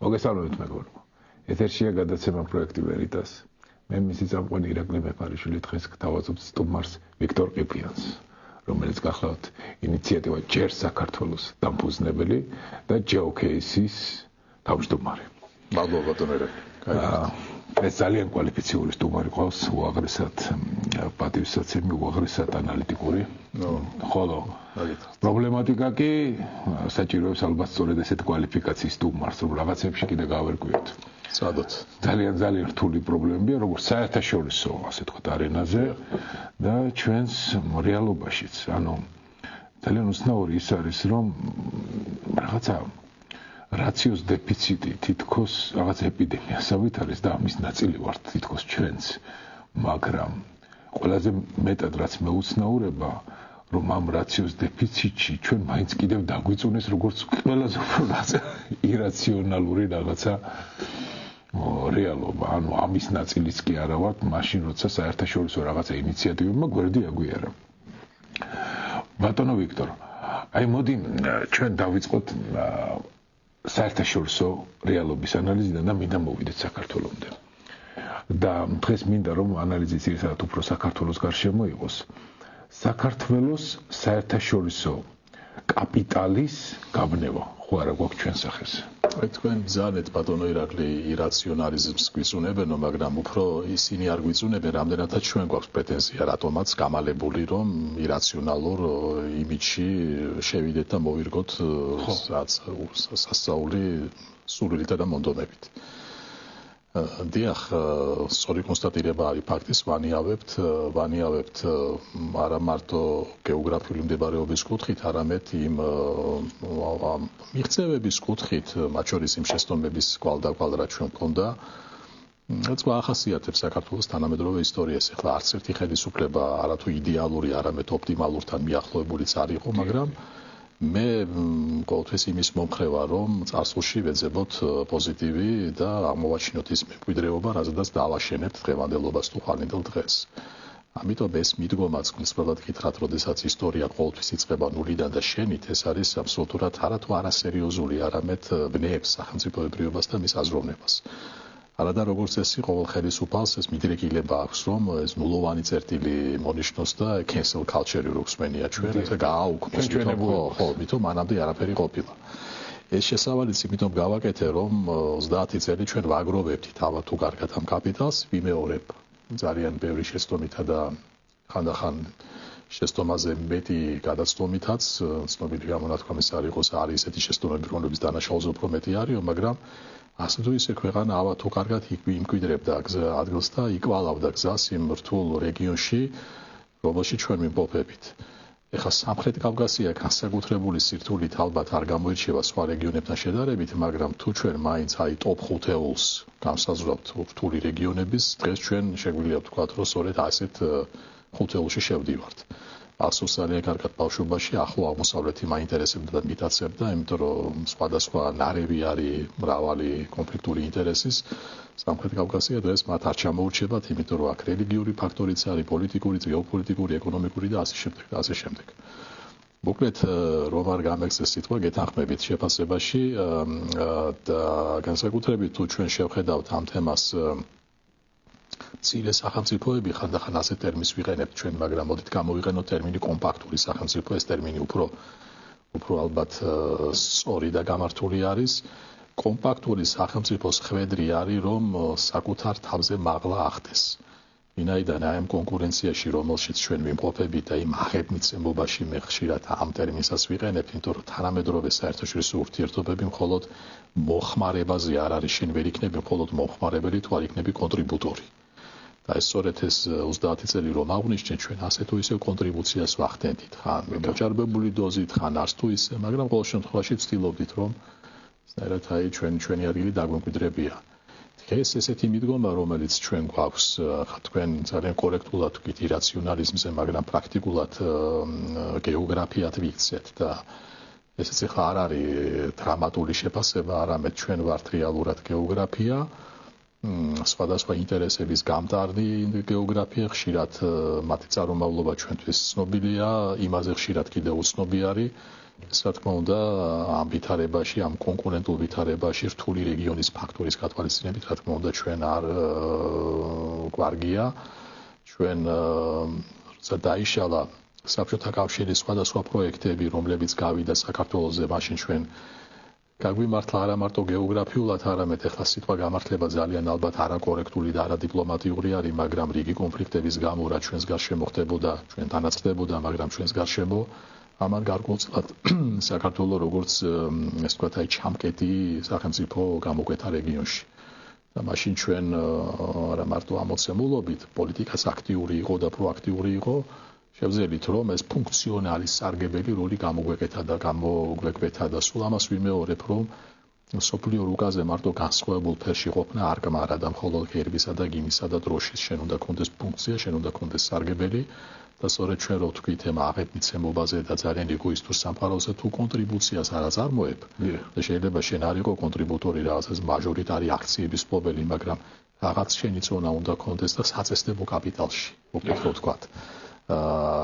მოგესალმებით მეგობრებო. ეთერშია გადაცემა პროექტი ვერიტას. მე მისი წამყვანი ირაკლი მეფარიშვილი დღეს გთავაზობთ სტუმარს ვიქტორ ყიფიანს, რომელიც გახლავთ ინიციატივა ჯერ საქართველოს დამფუძნებელი და GeoCase-ის თავმჯდომარე. მადლობა ბატონო ირაკლი. ეს ძალიან კვალიფიციური სტუმარი ყავს, უაღრესად პატივსაცემი, უაღრესად ანალიტიკური. ხოლო პრობლემატიკა კი საჭიროებს ალბათ სწორედ ესეთ კვალიფიკაციის სტუმარს, რომ რაღაცებში კიდე გავერკვიოთ. სადაც ძალიან რთული პრობლემებია, როგორც საერთაშორისო, ასე თქვა, არენაზე და ჩვენს რეალობაშიც. ანუ ძალიან უცნაური ის არის, რომ რაღაცა რაციოს დეფიციტი თითქოს რაღაც ეპიდემიასავით არის და ამის ნაწილი ვართ თითქოს ჩვენც, მაგრამ ყველაზე მეტად რაც მეუცნაურება, რომ ამ რაციოს დეფიციტში ჩვენ მაინც კიდევ დაგვიწუნეს როგორც ყველაზე უფრო ირაციონალური რაღაცა რეალობა. ანუ ამის ნაწილიც კი არა ვართ, მაშინ როცა საერთაშორისო რაღაცა ინიციატივებმა გვერდი აგვიარა. ბატონო ვიქტორ, აი მოდი ჩვენ დავიწყოთ საერთაშორისო რეალობის ანალიზიდან და მინდა მოვიდეთ საქართველომდე. და დღეს მინდა რომ ანალიზი ძირითადად უფრო საქართველოს გარშემო იყოს. საქართველოს საერთაშორისო კაპიტალის გაბნევა ხო არა გვაქვს ჩვენ სახეს? თქვენ ბრძანეთ ბატონო ირაკლი ირაციონალიზმს გვიწუნებენო, მაგრამ უფრო ისინი არ გვიწუნებენ, რამდენადაც ჩვენ გვაქვს პრეტენზია, რატომაც გამალებული რომ ირაციონალურ იმიჯში შევიდეთ და მოვირგოთ სასწაული სურვილით და მონდომებით. დიახ, სწორი კონსტატირება არის ფაქტის, ვანიავებთ არა მარტო გეოგრაფიული მდებარეობის კუთხით, არამედ იმ მიღწევების კუთხით, მათ შორის იმ შეცდომების კვალდაკვალ რაც ჩვენ გვქონდა, რაც ახასიათებს საქართველოს თანამედროვე ისტორიას. ახლა არც ერთი ხელისუფლება არათუ იდეალური, არამედ ოპტიმალურთან მიახლოებულიც არ იყო, მაგრამ მე ყოველთვის იმის მომხრე ვარ, რომ წარსულში ვეძებოთ პოზიტივი და აღმოვაჩინოთ ის მემკვიდრეობა, რაზედაც დავაშენებთ დღევანდელობას თუ ხვალინდელ დღეს. ამიტომ ეს მიდგომაც გულწრფელად გითხრათ, როდესაც ისტორია ყოველთვის იწყება ნულიდან და შენით, ეს არის აბსოლუტურად არათუ არასერიოზული, არამედ ბნეებს სახელმწიფოებრიობას და მის აზროვნებას. არადა როგორც წესი, ყოველ ხელისუფალს ეს მიდრეკილება აქვს, რომ ეს ნულოვანი წერტილი მონიშნოს და cancel culture-ი რო გვსმენია ჩვენ, ეს გააუქმოს, ხო, მითო მანამდე არაფერი ყოფილა. ეს შესავალიც იმიტომ გავაკეთე, რომ 30 წელი ჩვენ ვაგროვებდით ალბათ თუ კარგად ამ კაპიტალს, ვიმეორებ ძალიან ბევრი შეცდომითა და ხანდახან შეცდომაზე მეტი გადაცდომითაც, ცნობილი გამონათქვამის არის ესეთი შეცდომები, რომლებიც დანაშაულზე უფრო მეტი არისო, მაგრამ ასე თუ ისე ქვეყანა ალბათ თუ კარგად იმკვიდრებდა ადგილს და იკვალავდა გზას იმ რთულ რეგიონში, რომელშიც ჩვენ ვიმყოფებით. ეხლა სამხრეთ კავკასია განსაკუთრებული სირთულით ალბათ არ გამოირჩევა სხვა რეგიონებთან შედარებით, მაგრამ თუ ჩვენ მაინც აი ტოპ 5 ეულს განსაზღვრავთ რთული რეგიონების, დღეს ჩვენ შეგვიძლია ვთქვათ, რომ სწორედ ასეთ 5 ეულში შევდივართ. ახსოვს ძალიან კარგად ბავშვობაში ახლო აღმოსავლეთი მაინტერესებდა და მიტაცებდა, იმიტომ რომ სხვადასხვა ნარევი არის მრავალი კონფლიქტური ინტერესის. სამხრეთ კავკასია დღეს მათ არ ჩამოურჩებათ, იმიტომ რომ აქ რელიგიური ფაქტორიც არის, პოლიტიკური, გეოპოლიტიკური, ეკონომიკური და ასე შემდეგ. მოკლედ რომ არ გამექცეს სიტყვა გეთანხმებით შეფასებაში და განსაკუთრებით თუ ჩვენ შევხედავთ ამ თემას მცირე სახელმწიფოები, ხანდახან ასე ტერმინს ვიყენებთ ჩვენ, მაგრამ მოდით გამოვიყენოთ ტერმინი კომპაქტური სახელმწიფო, ეს ტერმინი უფრო ალბათ სწორი და გამართული არის. კომპაქტური სახელმწიფოს ხვედრი არის, რომ საკუთარ თავზე მაღლა ახდეს. ვინაიდან აი ამ კონკურენციაში, რომელშიც ჩვენ ვიმყოფებით და იმ აღებმიცემობაში მე ხშირად ამ ტერმინსაც ვიყენებ, იმიტომ რომ თანამედროვე საერთაშორისო ურთიერთობები მხოლოდ მოხმარებაზე არ არის, შენ ვერ იქნები მხოლოდ მოხმარებელი, თუ არ იქნები კონტრიბუტორი. და ეს სწორედ ეს 30 წელი რომ აღვნიშნეთ, ჩვენ ასე თუ ისე კონტრიბუციას ვახდენდით, ხან მოჭარბებული დოზით, ხან არც თუ ისე, მაგრამ ყოველ შემთხვევაში ვცდილობდით, რომ საერთოდ აი ჩვენი ადგილი დაგვემკვიდრებია. დღეს ესეთი მიდგომა, რომელიც ჩვენ გვაქვს, ხა თქვენ ძალიან კორექტულად ვთქვით ირაციონალიზმზე, მაგრამ პრაქტიკულად გეოგრაფიად ვიქცეთ და ესეც ხა არ არის დრამატული შეფასება, არამედ ჩვენ ვართ რეალურად გეოგრაფია. სხვადასხვა ინტერესების გამტარდი გეოგრაფია, ხშირად მათი წარმომავლობა ჩვენთვის ცნობილია, იმაზე ხშირად კიდევ უცნობი არის. რა თქმა უნდა, ამ ვითარებაში, ამ კონკურენტულ ვითარებაში რთული რეგიონის ფაქტორის გათვალისწინებით, რა თქმა უნდა, ჩვენ არ გვარგია, ჩვენ დაიშალა საბჭოთა კავშირის სხვადასხვა პროექტები, რომლებიც გავიდა საქართველოზე, მაშინ ჩვენ გაგვიმართლა არა მარტო გეოგრაფიულად, არამედ ახლა სიტყვა გამართლება ძალიან ალბათ არაკორექტული და არადიპლომატიური არის, მაგრამ რიგი კონფლიქტების გამო რა ჩვენს გარშემო ხდებოდა, ჩვენთანაც ხდებოდა, მაგრამ ჩვენს გარშემო ამან გარკვეულწილად საქართველოს როგორც ეს თქვა აი ჩამკეტი სახელმწიფო გამოკვეთა რეგიონში. და მაშინ ჩვენ არა მარტო ამოცემულობით პოლიტიკას აქტიური იყო და პროაქტიული იყო, შევძელით რომ ეს ფუნქციონალი სარგებელი როლი გამოგვეკვეთა და სულ ამას ვიმეორებ რომ სოფლიო რუკაზე მარტო განსხვავებულ ფერში ყოფნა არ გმარა და მხოლოდ გერბისა და გიმისა და დროშის შენ უნდა კონდეს ფუნქცია, შენ უნდა კონდეს სარგებელი და სწორედ ჩვენ რო თქვით ემ აღებმიცემობაზე და ძალიან ეგოისტურ სამყაროზე თუ კონტრიბუციას არ აწარმოებ და შეიძლება შენ არ იყო კონტრიბუტორი რაღაცას მაჟორიტარი აქციების მფლობელი, მაგრამ რაღაც შენი წონა უნდა კონდეს და საწესდებო კაპიტალში, უბრალოდ ვთქვათ.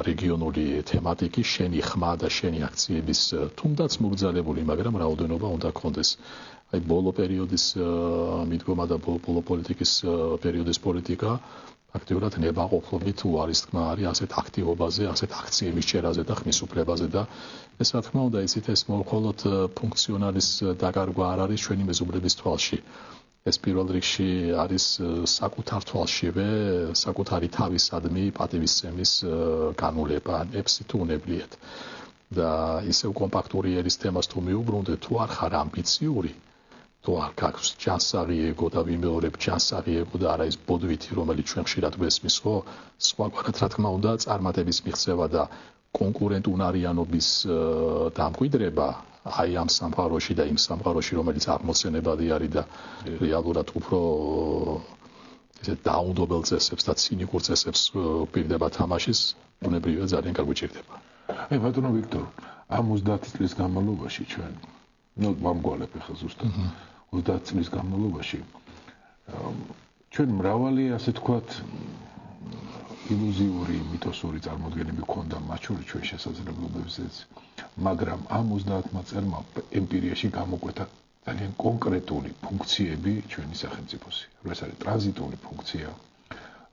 რეგიონული თემატიკის შენი ხმა და შენი აქციების თუნდაც მოგზალებული, მაგრამ რაოდენობა უნდა კონდეს. აი ბოლო პერიოდის მიდგომა და ბოლო პოლიტიკის პერიოდის პოლიტიკა აქტიურად ნებაყოფლობით უარის თქმა არის ასეთ აქტივობაზე, ასეთ აქციების ჭერაზე და ხმის უფლებაზე და ეს რა თქმა უნდა ისიც ეს მხოლოდ ფუნქციონალის დაკარგვა არ არის ჩვენი მეზობლების თვალში. ეს პირველ რიგში არის საკუთარ თვალშივე, საკუთარი თავისადმი პატივისცემის განულება, έψი თუ უნებლიეთ. და ისევ კომპაქტური ერის თემას თუ მიუბრუნდეთ, თუ არ ხარ ამბიციური, თუ არ გაქვს ჯანსაღი ეგო და ვიმეორებ ჯანსაღი ეგო და არა ის ბოდვითი, რომელიც ჩვენ ხშირად გვესმის, ხო? სხვაგვარად რა თქმა უნდა, წარმატების მიღწევა და კონკურენტუნარიანობის დამკვიდრება აი ამ სამყაროში და იმ სამყაროში, რომელიც აღმოცენებადი არის და რეალურად უფრო ესე დაუნდობელ წესებს და ცინიკურ წესებს გვირდება თამაშის, უნებრივია ძალიან გაგვიჭირდება. აი ბატონო ვიქტორ, ამ 30 წლის განმავლობაში ჩვენ, მომგვალებ ახლა ზუსტად 30 წლის განმავლობაში ჩვენ მრავალი ასე თქვათ ილუზიური მითოსური წარმოდგენები ქონდა მათ შორის ჩვენ შესაძლებლობებზეც, მაგრამ ამ 30 წელმა ემპირიაში გამოკვეთა ძალიან კონკრეტული ფუნქციები ჩვენი სახელმწიფოსი. ეს არის ტრანზიტული ფუნქცია,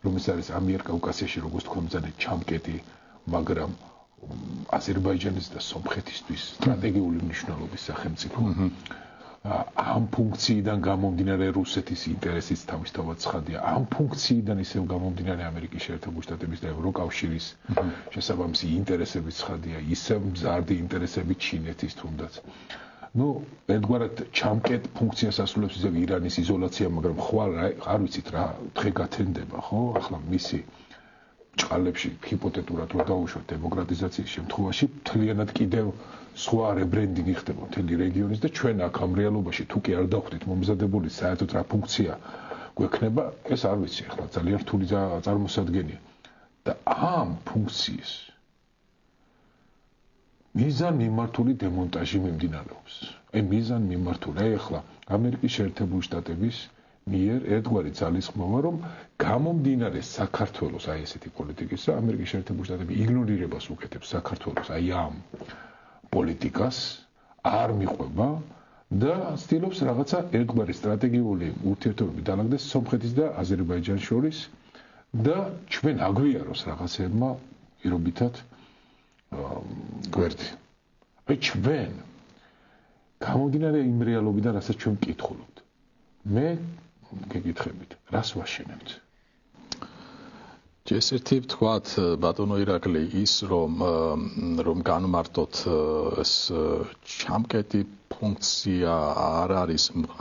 რომელიც არის ამიერკავკასიაში როგორც თქვა ძალიან ჩამკეტი, მაგრამ აზერბაიჯანის და სომხეთისთვის სტრატეგიული მნიშვნელობის სახელმწიფო. ამ ფუნქციიდან გამომდინარე რუსეთის ინტერესიც თავისთავად ცხადია. ამ ფუნქციიდან ისევ გამომდინარე ამერიკის შეერთებული შტატების და ევროკავშირის შესაბამისი ინტერესებიც ცხადია, ისევ მზარდი ინტერესები ჩინეთის თუნდაც. ერთგვარად ჩამკეტ ფუნქციას ასრულებს ისევ ირანის იზოლაცია, მაგრამ ხვალ არ ვიცით რა დღე გათენდება, ხო? ახლა მისი ჭყალებში ჰიპოთეტურად რო დავუშვათ დემოკრატიზაციის შემთხვევაში მთლიანად კიდევ სხვა რებრენდინგი ხდება მთელი რეგიონის და ჩვენ აქ ამ რეალობაში თუ კი არ დავხვდით მომზადებული საერთოდ რა ფუნქცია გვექნება, ეს არ ვიცი ახლა ძალიან რთული წარმოსადგენია და ამ ფუნქციის მიზან მიმართული დემონტაჟი მიმდინარეობს. აი მიზან მიმართული, აი ახლა ამერიკის შეერთებული შტატების მიერ ერთგვარი ძალისხმევა, რომ გამომდინარე საქართველოს აი ესეთი პოლიტიკისა, ამერიკის შეერთებული შტატები იგნორირებას უკეთებს საქართველოს აი ამ პოლიტიკას, არ მიყვება და ცდილობს რაღაცა ერთგვარი სტრატეგიული ურთიერთობები დაალაგდეს სომხეთის და აზერბაიჯანის შორის და ჩვენ აგვიაროს რაღაცებმა პირობითად გვერდი. აი ჩვენ გამომდინარე იმ რეალობიდან, რასაც ჩვენ ვკითხულობთ. მე გეკითხებით, რას ვაშენებთ? ჯესერთი ვთქვათ, ბატონო ირაკლი, ის რომ განმარტოთ ეს ჩამკეტი ფუნქცია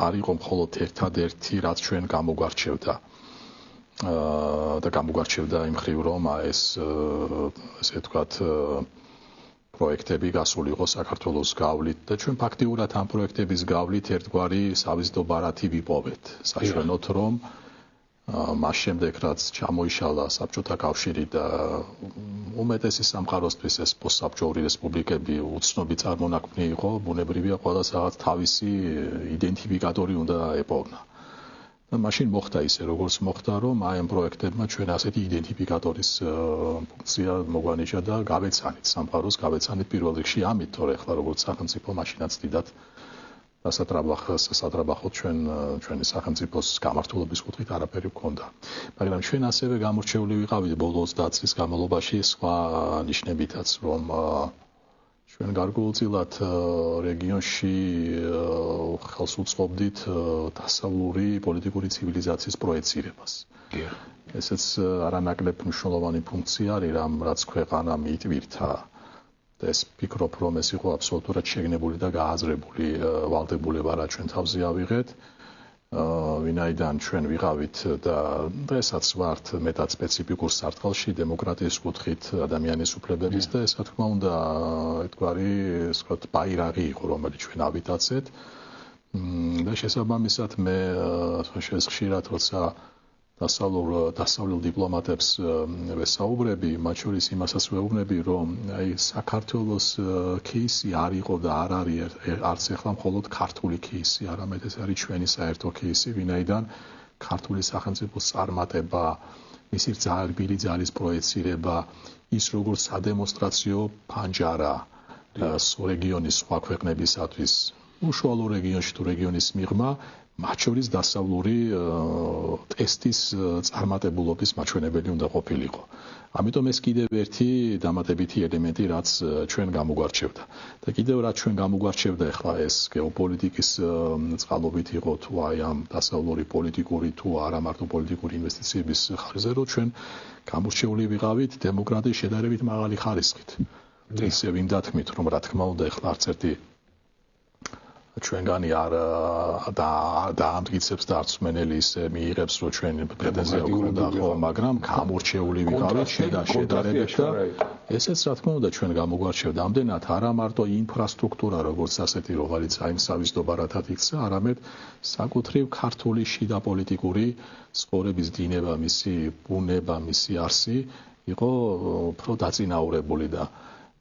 არ იყო მხოლოდ ერთადერთი, რაც ჩვენ გამოგვარჩევდა. და გამოგვარჩევდა იმ მხრივ, რომ ეს ესე ვთქვათ პროექტები გასული იყო საქართველოს გავლით და ჩვენ ფაქტიურად ამ პროექტების გავლით ერთგვარი სავიზიტო ბარათი ვიპოვეთ. საშუალოდ რომ მას შემდეგ რაც ჩამოიშალა საბჭოთა კავშირი და უმეტესი სამყაროსთვის ეს პოსტსაბჭოური რესპუბლიკები უცნობი წარმონაქმნი იყო, ბუნებრივია ყველას რაღაც თავისი იდენტიფიკატორი უნდა ეპოვნა. მაშინ მოხდა ისე, როგორც მოხდა, რომ აი ამ პროექტებმა ჩვენ ასეთი იდენტიფიკატორის ფუნქცია მოგვანიშნა და გავეცანით სამყაროს, გავეცანით პირველ რიგში ამით, თორე ახლა როგორც სახელმწიფო მაშინაც დიდად სასატრაბახოთ ჩვენი სახელმწიფოს გამართულების კუთხით არაფერი გქონდა. მაგრამ ჩვენ ასევე გამორჩეული ვიყავით ბოლო 30 წლის განმავლობაში სხვა ნიშნებითაც, რომ ჩვენ გარკვეულწილად რეგიონში ხელს უწყობდით დასავლური პოლიტიკური ცივილიზაციის პროექცირებას. ესეც არანაკლებ მნიშვნელოვანი ფუნქცია არის, რაც ქვეყანამ იტვირთა. ეს ფიქრობ, რომ ეს იყო აბსოლუტურად შეგნებული და გააზრებული ვალდებულება, რაც ჩვენ თავზე ავიღეთ. ვინაიდან ჩვენ ვიყავით და დღესაც ვართ მეტად სპეციფიკურ სარტყელში დემოკრატიის კუთხით, ადამიანის უფლებების და ეს რა თქმა უნდა ერთგვარი ეს ვთქვათ ბაირაღი იყო, რომელიც ჩვენ ავიტაცეთ. და შესაბამისად მე ხშირად როცა დასავლელ დიპლომატებს ვესაუბრები, მათ შორის იმასაც ვეუბნები, რომ აი საქართველოს кейსი არ იყო და არ არის არც ახლა მხოლოდ ქართული кейსი, არამედ ეს არის ჩვენი საერთო кейსი, ვინაიდან ქართული სახელმწიფოს წარმატება, მისი რბილი ძალის პროექცირება, ის როგორც სადემონსტრაციო ფანჯარა რეგიონის სხვა ქვეყნებისათვის, უშუალო რეგიონში თუ რეგიონის მიღმა, მათ შორის დასავლური ტესტის წარმატებულობის მაჩვენებელი უნდა ყოფილიყო. ამიტომ ეს კიდევ ერთი დამატებითი ელემენტი, რაც ჩვენ გამოგვარჩევდა. და კიდევ რაც ჩვენ გამოგვარჩევდა ახლა ეს გეოპოლიტიკის წყალობით იყო თუ აი ამ დასავლური პოლიტიკური თუ არა მარტო პოლიტიკური ინვესტიციების ხარჯზე, რომ ჩვენ გამორჩეული ვიყავით დემოკრატიის შედარებით მაღალი ხარისხით. ისე ვინ დათქმით, რომ რა თქმა უნდა ახლა არც ერთი ჩვენგანი არ დაამტკიცებს და არც მენელი ისე მიიღებს, რომ ჩვენ პრეტენზია გვქონდა, ხო, მაგრამ გამორჩეული ვიყავით შედარებით და ესეც რა თქმა უნდა ჩვენ გამოგვარჩევდა ამდენად არა მარტო ინფრასტრუქტურა როგორც ასეთი, რომელიც აი მსავისდობარათად იქცა, არამედ საკუთრივ ქართული შიდა პოლიტიკური ცხოვრების დინება, მისი ბუნება, მისი არსი იყო უფრო დაწინაურებული და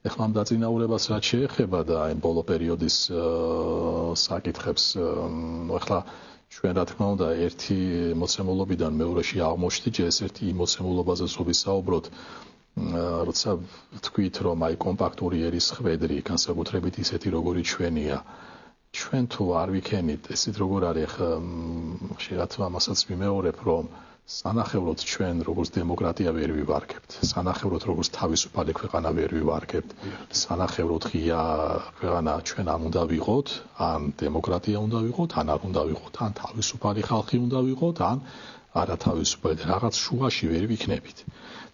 ეხლა ამ დაწინაურებას რაც შეეხება და აი ბოლო პერიოდის საკითხებს, ეხლა ჩვენ რა თქმა უნდა ერთი მოცემულობიდან მეორეში აღმოჩნდით, ეს ერთი იმოცემულობაზე ვისაუბროთ, როცა თქვით, რომ აი კომპაქტური ერის ხვედრი, განსაკუთრებით ისეთი როგორი ჩვენია, ჩვენ თუ არ ვიქენით, ესეთ როგორ არის, ხშირად ამასაც ვიმეორებ, რომ სანახევროდ ჩვენ როგორც დემოკრატია ვერ ვივარგებთ, სანახევროდ როგორც თავისუფალი ქვეყანა ვერ ვივარგებთ, სანახევროდ ღია ქვეყანა ჩვენ არ უნდა ვიყოთ, ან დემოკრატია უნდა ვიყოთ, ან არ უნდა ვიყოთ, ან თავისუფალი ხალხი უნდა ვიყოთ, ან არათავისუფალი, რაღაც შუაში ვერ ვიქნებით.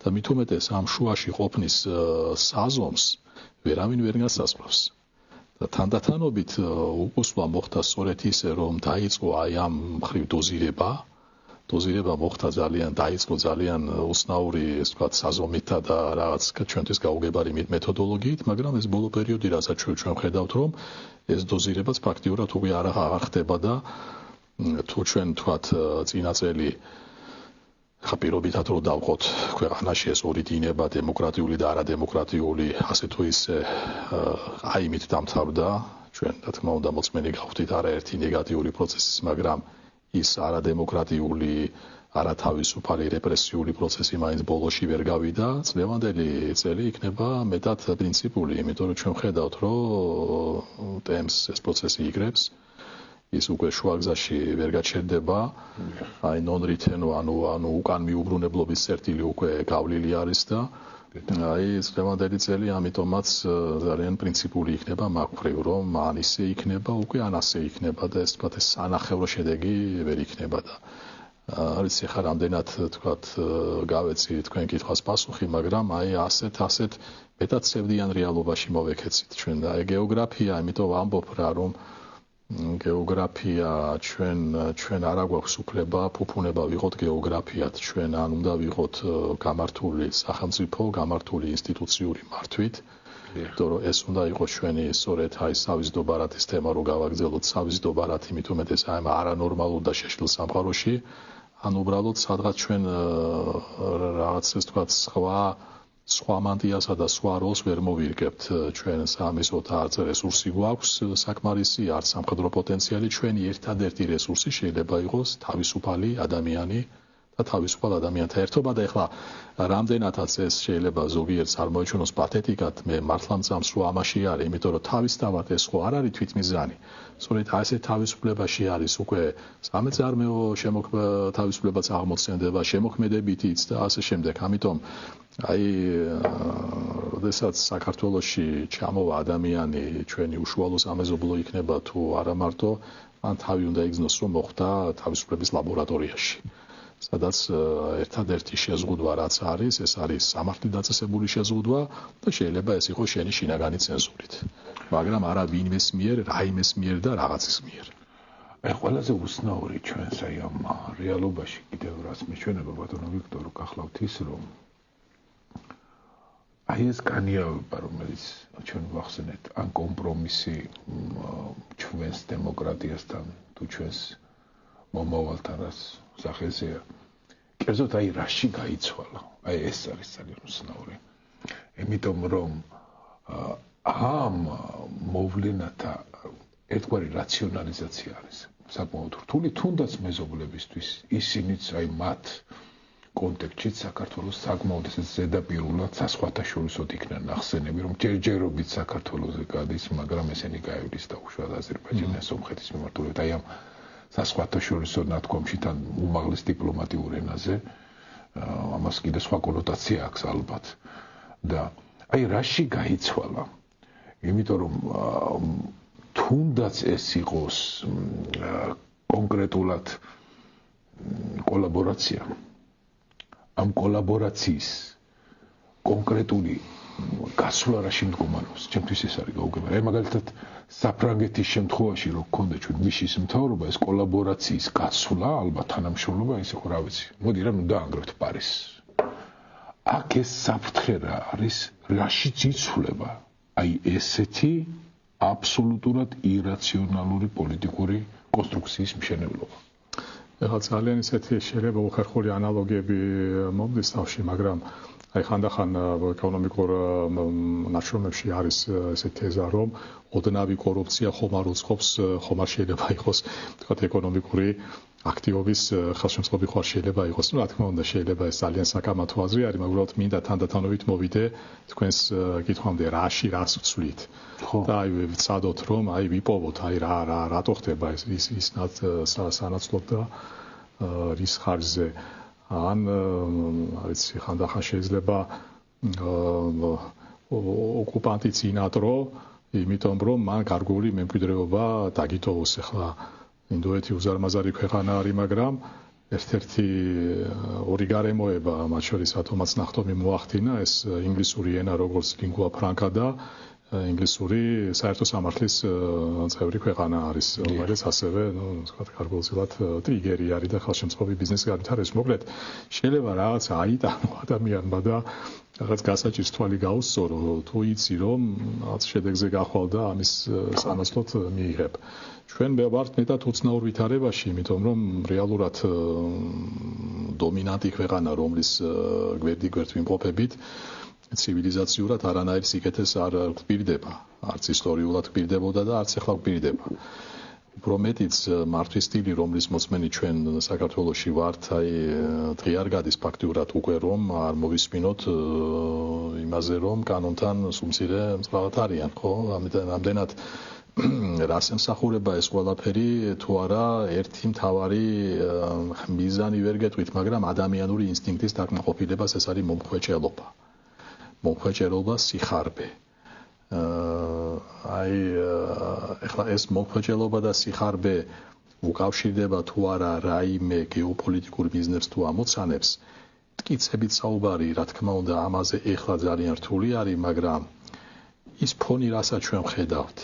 და მით უმეტეს ამ შუაში ყოფნის საზომს ვერავინ ვერ გასასწრებს. და თანდათანობით უკუსვა მოხდა სწორედ ისე, რომ დაიწყო აი ამ მხრივ დოზირება მოხდა დაიწყო ძალიან უცნაური, ეს ვთქვათ, საზომითა და რაღაც ჩვენთვის გაუგებარი მეთოდოლოგიით, მაგრამ ეს ბოლო პერიოდი, რასაც ჩვენ ხედავთ, რომ ეს დოზირებაც ფაქტიურად უკვე არ ხდება და თუ ჩვენ ვთქვათ წინა წელი ხაპირობითად რო დავყოთ ქვეყანაში ეს ორი დინება, დემოკრატიული და არადემოკრატიული, ასე თუ ისე აიმით დამთავრდა, ჩვენ რა თქმა უნდა მოწმენი გავხდით არაერთი ნეგატიური პროცესის, მაგრამ ის არადემოკრატიული, არათავისუფალი რეპრესიული პროცესი მაინც ბოლოში ვერ გავიდა. წლევანდელი წელი იქნება მეტად პრინციპული, იმიტომ რომ ჩვენ ხედავთ, რომ ტემპს ეს პროცესი იგრებს, ის უკვე შუაგზაში ვერ გაჩერდება, აი non-return, ანუ უკან მიუბრუნებლობის წერტილი უკვე გავლილი არის და აი წლევანდელი წელი ამიტომაც ძალიან პრინციპული იქნება მაგ მხრივ, რომ ან ისე იქნება უკვე, ან ასე იქნება და ეს თქვათ ეს სანახევრო შედეგი ვერ იქნება და არის ახლა რამდენად თქვათ გავეცი თქვენ კითხვას პასუხი, მაგრამ აი ასეთ მეტად ცევდიან რეალობაში მოვეკეცით ჩვენ და აი გეოგრაფია, ამიტომ ვამბობ რა, რომ გეოგრაფია ჩვენ არა გვაქვს უფლება ფუფუნება ვიყოთ გეოგრაფიად, ჩვენ ან უნდა ვიყოთ გამართული სახელმწიფო, გამართული ინსტიტუციური მართვით, იმიტომ რომ ეს უნდა იყოს ჩვენი სწორედ აი სავიზდო-ბარათის თემა რო გავაგრძელოთ, სავიზდო-ბარათი მით უმეტეს აი არანორმალურ და შეშლილ სამყაროში, ან უბრალოდ სადღაც ჩვენ რაღაც ეს თქვათ სხვა სხვა მანტიასა და სხვა როლს ვერ მოვირგებთ ჩვენ სამისოთ არც რესურსი გვაქვს საკმარისი არც სამხედრო პოტენციალი ჩვენი ერთადერთი რესურსი შეიძლება იყოს თავისუფალი ადამიანი და თავისუფალ ადამიანთა ერთობა და ეხლა რამდენადაც ეს შეიძლება ზოგიერთს არ მოეჩვენოს პათეტიკად მე მართლა მწამს რომ ამაში არის იმიტომ რომ თავისთავად ეს ხო არ არის თვითმიზანი სწორედ ასე თავისუფლებაში არის უკვე სამეწარმეო თავისუფლებაც აღმოცენდება შემოქმედებითიც და ასე შემდეგ ამიტომ როდესაც საქართველოში ჩამოვა ადამიანი ჩვენი უშუალო სამეზობლო იქნება თუ არა მარტო მან თავი უნდა იგრძნოს რომ მოხვდა თავისუფლების ლაბორატორიაში სადაც ერთადერთი შეზღუდვა რაც არის ეს არის სამართლით დაწესებული შეზღუდვა და შეიძლება ეს იყოს შენი შინაგანი ცენზურით მაგრამ არა ვინმეს მიერ რაიმეს მიერ და რაღაცის მიერ აი ყველაზე უცნაური ჩვენს აი ამ რეალობაში კიდევ რაც მეჩვენება ბატონო ვიქტორ გახლავთ ის რომ აი ეს განიავება რომელიც ჩვენ ვახსენეთ ან კომპრომისი ჩვენს დემოკრატიასთან თუ ჩვენს მომავალთან რაც სახეზეა კერძოდ აი რაში გაიცვალა აი ეს არის ძალიან უცნაური იმიტომ რომ ამ მოვლენათა ერთგვარი რაციონალიზაცია არის საკმაოდ რთული თუნდაც მეზობლებისთვის ისინიც აი მათ კონტექსტში საქართველოს საკმაოდ ეს ზედაპირულად საზღვათაშორისოდ იქნა ნახსენები რომ ჯერჯერობით საქართველოზე გადის მაგრამ ესენი გაივლის და უშუალოდ აზერბაიჯანს სომხეთის მიმართულებით აი ამ საზღვათაშორისო ნათქვამში თან უმაღლეს დიპლომატიურ ენაზე ამას კიდე სხვა კონოტაცია აქვს ალბათ და აი რაში გაიცვალა იმიტომ რომ თუნდაც ეს იყოს კონკრეტულად კოლაბორაცია ამ კოლაბორაციის კონკრეტული გასვლა რა შემდგომარეობს ჩემთვის ეს არის გაუგებრა აი მაგალითად საფრანგეთის შემთხვევაში რო გქონდა ჩვენ მიშის მთავრობა ეს კოლაბორაციის გასვლა ალბათ თანამშრომლობა ის იყო რა ვიცი მოდი რა ნუ დაანგრევთ პარიზს აქ ეს საფრთხე რა არის რაშიც იცვლება აი ესეთი აბსოლუტურად ირაციონალური პოლიტიკური კონსტრუქციის მშენებლობა ეხლა ძალიან ისეთი შეიძლება უხერხული ანალოგიები მომდის თავში მაგრამ აი ხანდახან ეკონომიკურ ნაშრომებში არის ესეთი თეზა რომ ოდნავი კორუფცია ხომ არ უწყობს ხომ არ შეიძლება იყოს თქვათ ეკონომიკური აქტივობის ხელშემწყობი ხარ შეიძლება იყოს რა თქმა უნდა შეიძლება ეს ძალიან საკამათო აზრი არის მაგრამ მინდა თანდათანობით მოვიდე თქვენს კითხვამდე რაში რას ვცვლით და აი ვცადოთ რომ აი ვიპოვოთ აი რატო ხდება ის სანაცვლოდ და რის ხარჯზე ან ვიცი ხანდახან შეიძლება ოკუპანტი წინატრო იმიტომ რომ მან გარკვეული მემკვიდრეობა დაგიტოვოს ახლა ინდოეთი უზარმაზარი ქვეყანა არის მაგრამ ერთ-ერთი ორი გარემოება მათ შორის ათომაც ნახტომი მოახდინა ეს ინგლისური ენა როგორც ლინგვა ფრანკა და ინგლისური საერთო სამართლის წევრი ქვეყანა არის რომელიც ასევე ვთქვათ გარკვეულწილად ტრიგერი არის და ხელშემწყობი ბიზნესი არის მოკლედ შეიძლება რაღაც აიტანო ადამიანმა და რაღაც გასაჭირს თვალი გაუსწორო თუ იცი რომ რაღაც შედეგზე გახვალ და ამის სანაცვლოდ მიიღებ ჩვენ ვართ მეტად უცნაურ ვითარებაში იმიტომ რომ რეალურად დომინანტი ქვეყანა რომლის გვერდ ვიმყოფებით ცივილიზაციურად არანაირ სიკეთეს არ გვპირდება არც ისტორიულად გვპირდებოდა და არც ახლა გვპირდება უფრო მეტიც მართვის სტილი რომლის მოწმენი ჩვენ საქართველოში ვართ აი დღე არ გადის ფაქტიურად უკვე რომ არ მოვისმინოთ იმაზე რომ კანონთან სუმცირე მწვავად არიან ხო ამდენად რას ემსახურება ეს ყველაფერი თუ არა ერთი მთავარი მიზანი ვერ გეტყვით მაგრამ ადამიანური ინსტინქტის დაკმაყოფილებას ეს არის მომხვეჭელობა სიხარბე აი ეხლა ეს მომხვეჭელობა და სიხარბე უკავშირდება თუ არა რაიმე გეოპოლიტიკურ ბიზნესს თუ ამოცანებს მტკიცებით საუბარი რა თქმა უნდა ამაზე ეხლა ძალიან რთული არის მაგრამ ის ფონი რასაც ჩვენ ვხედავთ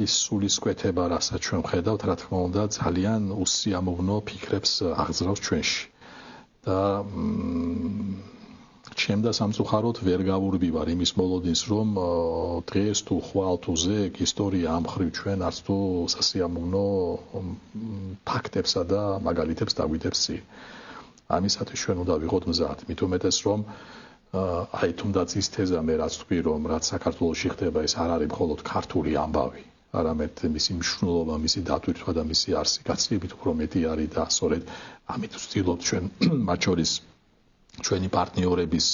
ის სულისკვეთება რასაც ჩვენ ვხედავთ რა თქმა უნდა ძალიან უსიამოვნო ფიქრებს აღძრავს ჩვენში და ჩემ და სამწუხაროდ ვერ გავურბივარ იმის მოლოდინს რომ დღეს თუ ხვალ თუ ზეგ ისტორია ამ ხრივ ჩვენ არც თუ სასიამოვნო ფაქტებსა და მაგალითებს დაგვიდებს წინ ამისათვის ჩვენ უნდა ვიყოთ მზად მით უმეტეს რომ აი თუნდაც ის თეზა მე რაც თქვი რომ რაც საქართველოში ხდება ეს არ არის მხოლოდ ქართული ამბავი არამედ მისი მნიშვნელობა, მისი დატვირთვა და მისი არსი გაცილებით უფრო მეტი არის და სწორედ ამით ვცდილობთ ჩვენ მათ შორის ჩვენი პარტნიორების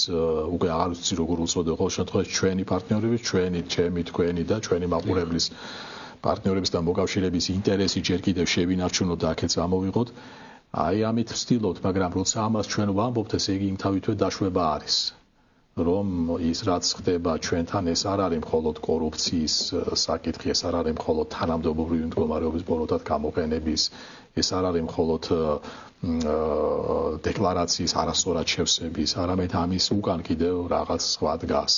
უკვე აღარ ვიცი როგორ უწოდე ყოველ შემთხვევაში ჩვენი პარტნიორების ჩვენი ჩემი თქვენი და ჩვენი მაყურებლის პარტნიორების და მოკავშირეების ინტერესი ჯერ კიდევ შევინარჩუნოთ და აქეთ წამოვიღოთ აი ამით ვცდილობთ მაგრამ როცა ამას ჩვენ ვამბობთ ესე იგი იმთავითვე დაშვება არის რომ ის რაც ხდება ჩვენთან ეს არ არის მხოლოდ კორუფციის საკითხი, ეს არ არის მხოლოდ თანამდებობრივი მდგომარეობის ბოროტად გამოყენების, ეს არ არის მხოლოდ დეკლარაციის არასწორად შევსების, არამედ ამის უკან კიდევ რაღაც სხვა დგას.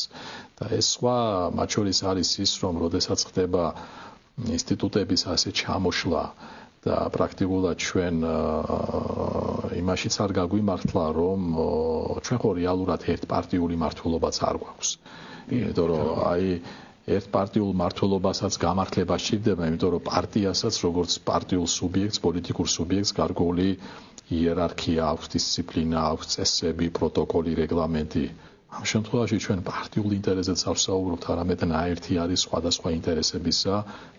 და ეს სხვა მათ შორის არის ის, რომ როდესაც ხდება ინსტიტუტების ასე ჩამოშლა და პრაქტიკულად ჩვენ იმაშიც არ გაგვიმართლა რომ ჩვენ ხო რეალურად ერთპარტიული მმართველობაც არ გვაქვს. იმიტომ რომ აი ერთპარტიულ მმართველობასაც გამართლება სჭირდება, იმიტომ რომ პარტიასაც როგორც პარტიულ სუბიექტს, პოლიტიკურ სუბიექტს გარკვეული იერარქია აქვს, დისციპლინა აქვს, წესები, პროტოკოლი, რეგლამენტი. ამ შემთხვევაში ჩვენ პარტიულ ინტერესებს არ ვსაუბრობთ, არამედ ნაერთი არის სხვადასხვა ინტერესებისა,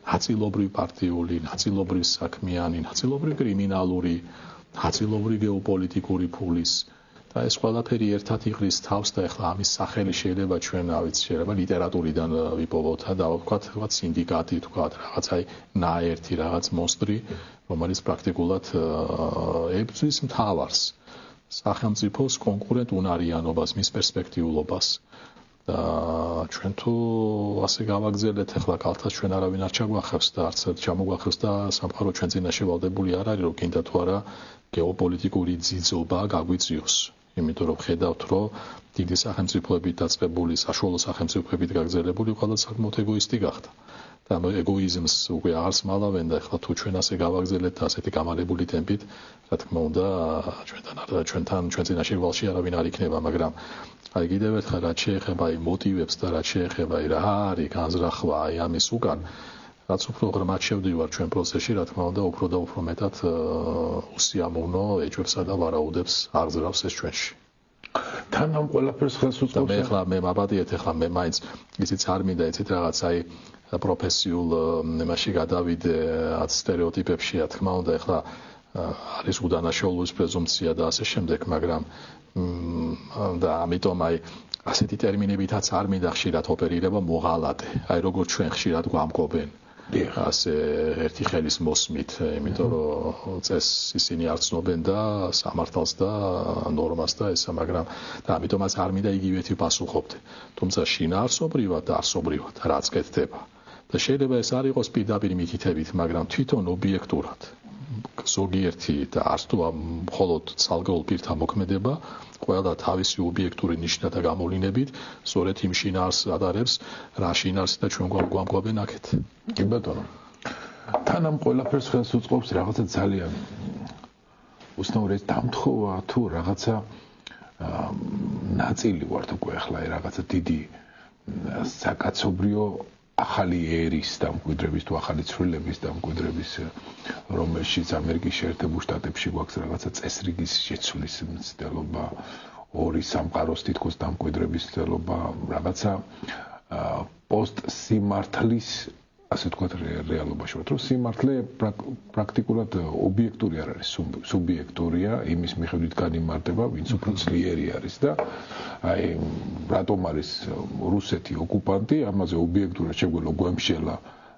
ნაწილობრივ პარტიული, ნაწილობრივ საქმიანი, ნაწილობრივ კრიმინალური, ნაწილობრივ გეოპოლიტიკური ფულის და ეს ყველაფერი ერთად იღრის თავს და ეხლა ამის სახელი შეიძლება ჩვენ, შეიძლება ლიტერატურიდან ვიპოვოთ და ვთქვათ სინდიკატი, ვთქვათ რაღაც აი ნაერთი, რაღაც მონსტრი, რომელიც პრაქტიკულად ებრძვის მთავარს. სახელმწიფოს კონკურენტ უნარიანობას, მის პერსპექტიულობას და ჩვენ თუ ასე გავაგზავნეთ ახლა კალთას ჩვენ არავინ არ ჩაგვახევს და არც ჩამოგვახევს და სამყარო ჩვენ წინაშე ვალდებული არ არის რომ კიდე თუ არა გეოპოლიტიკური ძიძობა გაგვიწიოს იმიტომ რომ ხედავთ რომ დიდი სახელმწიფოებით დაწყებული საშუალო სახელმწიფოებით გაგზელებული ყველა საკმაოდ ეგოისტი გახდა და ამ ეგოიზმს უკვე აღარ სმალავენ და ახლა თუ ჩვენ ასე გავაგზავნეთ და ასეთი გამალებული ტემპით რა თქმა უნდა ჩვენთან ჩვენ წინაშე ვალში არავინ არ იქნება მაგრამ აი კიდევ ერთხელ რაც შეეხება აი მოტივებს და რაც შეეხება აი რა არის განზრახვა აი ამის უკან რაც უფრო ღრმად შევდივარ ჩვენ პროცესში რა თქმა უნდა უფრო და უფრო მეტად უსიამოვნო ეჭვებსა და ვარაუდებს აღზრავს ეს ჩვენში თან ამ ყველაფერს ხელს უწყობს და ახლა მე მაბადიეთ ახლა მე მაინც ისიც არ მინდა იცით რაღაც აი პროფესიულ იმაში გადავიდე რაც სტერეოტიპებში რა თქმა უნდა ახლა არის უდანაშაულობის პრეზუმპცია და ასე შემდეგ მაგრამ და ამიტომ აი ასეთი ტერმინებითაც არ მინდა ხშირად ოპერირება მოღალატე აი როგორც ჩვენ ხშირად გვამკობენ ასე ერთი ხელის მოსმით იმიტომ რომ წესს ისინი არ ცნობენ და სამართალს და ნორმას და ესა მაგრამ და ამიტომაც არ მინდა იგივეთი პასუხობდე თუმცა შინაარსობრივად და არსობრივად რაც კეთდება და შეიძლება ეს არ იყოს პირდაპირ მითითებით მაგრამ თვითონ ობიექტურად ზოგიერთი და არც თუ მხოლოდ ცალკეულ პირთა მოქმედება ყველა თავისი ობიექტური ნიშნა და გამოვლინებით სწორედ იმ შინაარსს ადარებს რა შინაარსი და ჩვენ გვამკობენ აქეთ კი ბატონო თან ამ ყველაფერს ხელს უწყობს რაღაცა ძალიან უცნაური დამთხოვა თუ რაღაცა ნაწილი ვართ უკვე ახლა რაღაცა დიდი საკაცობრიო ახალი ერის დამკვიდრების თუ ახალი ცვლილების დამკვიდრების რომელშიც ამერიკის შეერთებულ შტატებში გვაქვს რაღაცა წესრიგის შეცვლის მცდელობა ორი სამყაროს თითქოს დამკვიდრების მცდელობა რაღაცა პოსტ სიმართლის ასე ვთქვათ რეალობაში ვართ რომ სიმართლე პრაქტიკულად ობიექტური არ არის სუბიექტურია იმის მიხედვით განიმარტება ვინც უფრო ძლიერი არის და აი რატომ არის რუსეთი ოკუპანტი ამაზე ობიექტურად შეგვეძლო გვემშელა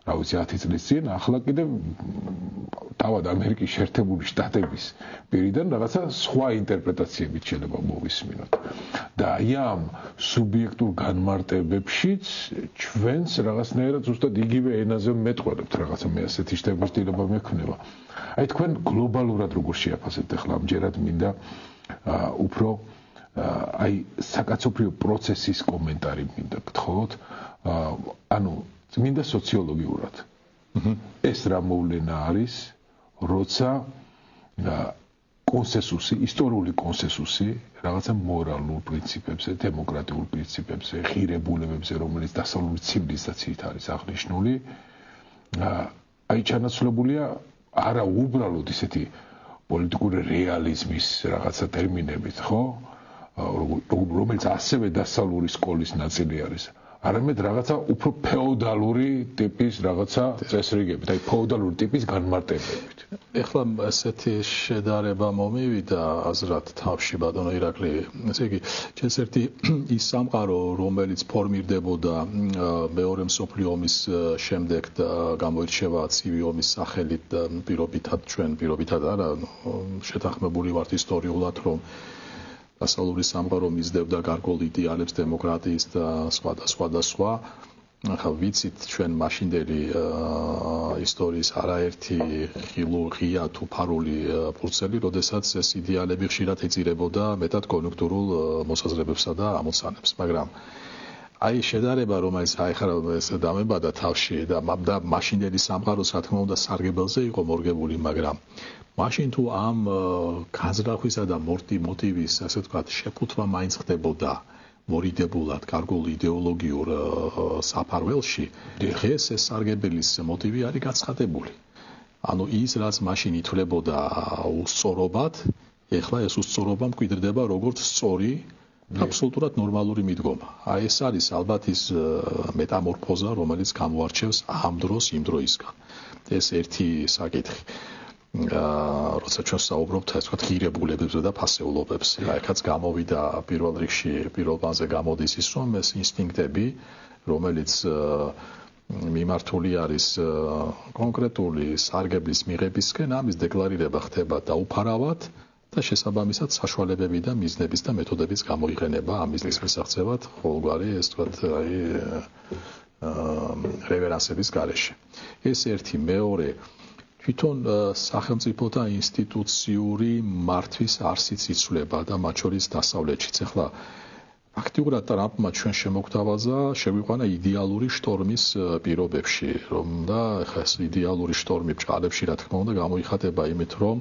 რა ვიცი 10 წლის წინ ახლა კიდე თავად ამერიკის შეერთებული შტატების პირიდან რაღაცა სხვა ინტერპრეტაციებით შეიძლება მოვისმინოთ და აი ამ სუბიექტურ განმარტებებშიც ჩვენს რაღაცნაირად ზუსტად იგივე ენაზე მეტყველებთ რაღაცა მე ასეთი შეგრძნება მექნება აი თქვენ გლობალურად როგორ შეაფასებთ ახლა ამჯერად მინდა უფრო აი საკაცობრიო პროცესის კომენტარი მინდა გთხოვოთ ანუ მინდა სოციოლოგიურად ეს რა მოვლენა არის როცა კონსენსუსი ისტორიული კონსენსუსი რაღაცა მორალურ პრინციპებზე დემოკრატიულ პრინციპებზე ღირებულებებზე რომელიც დასავლური ცივილიზაციით არის აღნიშნული აი ჩანაცვლებულია არა უბრალოდ ისეთი პოლიტიკური რეალიზმის რაღაცა ტერმინებით ხო რომელიც ასევე დასავლური სკოლის ნაწილი არის. არამედ რაღაცა უფრო феодალური ტიპის რაღაცა წესრიგებით, აი феодალური ტიპის განმარტებებით. ეხლა ესეთი შედარება მომივიდა აზრად თავში ბატონო ირაკლი. ესე იგი, ეს ერთი ის სამყარო, რომელიც ფორმირდებოდა მეორე მსოფლიო ომის შემდეგ და გამოირჩევა ცივი ომის სახელით და პირობითად არა, შეთანხმებული ვართ ისტორიულად, რომ დასავლური სამყარო მისდევდა გარკვეულ იდეალებს დემოკრატიის და სხვა. ახლა ვიცით ჩვენ მაშინდელი ისტორიის არაერთი ღია თუ ფარული ფურცელი, როდესაც ეს იდეალები ხშირად ეწირებოდა მეტად კონიუნქტურულ მოსაზრებებსა და ამოცანებს, მაგრამ აი შედარება, რომელიც ახლა ეს დამებადა თავში და მაშინდელი სამყაროს რა თქმა უნდა სარგებელზე იყო მორგებული, მაგრამ მაშინ თუ ამ განზრახვისა და მოტივის, ასე ვთქვათ, შეფუთვა მაინც ხდებოდა მორიდებულად გარკვეულ იდეოლოგიურ საფარველში, დღეს ეს სარგებელის მოტივი არის გაცხადებული. ანუ ის რაც მაშინ ითვლებოდა უსწორობად, ეხლა ეს უსწორობა მკვიდრდება როგორც სწორი, აბსოლუტურად ნორმალური მიდგომა. აი ეს არის ალბათ ის მეტამორფოზა, რომელიც გამოარჩევს ამ დროს იმ დროისგან. ეს ერთი საკითხი. როცა ჩვენ საუბრობთ ასე ვთქვათ ღირებულებებზე და ფასეულობებზე, ახაც გამოვიდა პირველ რიგში პირველ პლანზე გამოდის ის რომ ეს ინსტინქტები, რომელიც მიმართული არის კონკრეტული სარგებლის მიღებისკენ, ამის დეკლარირება ხდება დაუფარავად და შესაბამისად საშუალებები და მიზნების და მეთოდების გამოიყენება ამ მიზნის მისაღწევად ყოველგვარი ეს ვთქვათ აი რევერანსების გარეშე. ეს ერთი, მეორე თვითონ სახელმწიფოთა ინსტიტუციური მართვის არსიც იცვლება და მათ შორის დასავლეთშიც. ახლა ფაქტიურად ტრამპმა ჩვენ შემოგთავაზა შეგვიყვანა იდეალური შტორმის პირობებში, რომ და ახლა ეს იდეალური შტორმი ბჭყალებში რა თქმა უნდა გამოიხატება იმით, რომ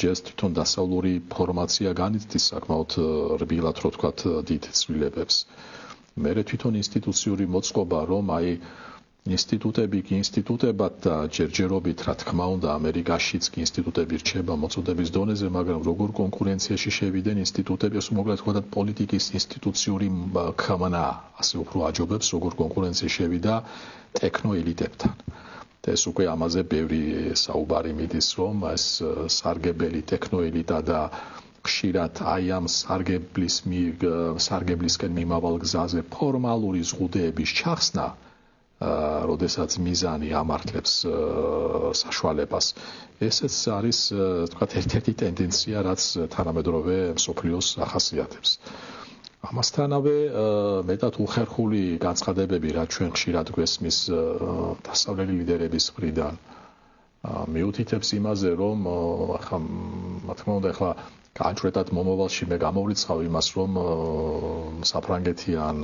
ჯერ თვითონ დასავლური ფორმაცია განიცდის საკმაოდ რბილად რო ვთქვათ დიდ ცვლილებებს. მერე თვითონ ინსტიტუციური მოწყობა, რომ აი ინსტიტუტები კი ინსტიტუტებად და ჯერჯერობით რა თქმა უნდა ამერიკაშიც კი ინსტიტუტები რჩება მოწოდების დონეზე, მაგრამ როგორ კონკურენციაში შევიდნენ ინსტიტუტები, ეს მოკლედ ვთქვათ პოლიტიკის ინსტიტუციური ქმნა, ასე უფრო აჯობებს როგორ კონკურენციაში შევიდა ტექნოელიტებთან. და ეს უკვე ამაზე ბევრი საუბარი მიდის, რომ ეს სარგებელი ტექნოელიტა და ხშირად აი ამ სარგებლისკენ მიმავალ გზაზე ფორმალური ზღუდეების ჩახსნა, როდესაც მიზანი ამართლებს საშუალებას. ესეც არის, თქვათ, ერთ-ერთი ტენდენცია, რაც თანამედროვე მსოფლიოს ახასიათებს. ამასთანავე მეტად უხერხული განცხადებები, რაც ჩვენ ხშირად გვესმის დასავლელი ლიდერების მხრიდან, მიუთითებს იმაზე, რომ ახლა რა თქმა უნდა ახლა განჭრეტად მომავალში მე გამოვრიცხავ იმას, რომ საფრანგეთი ან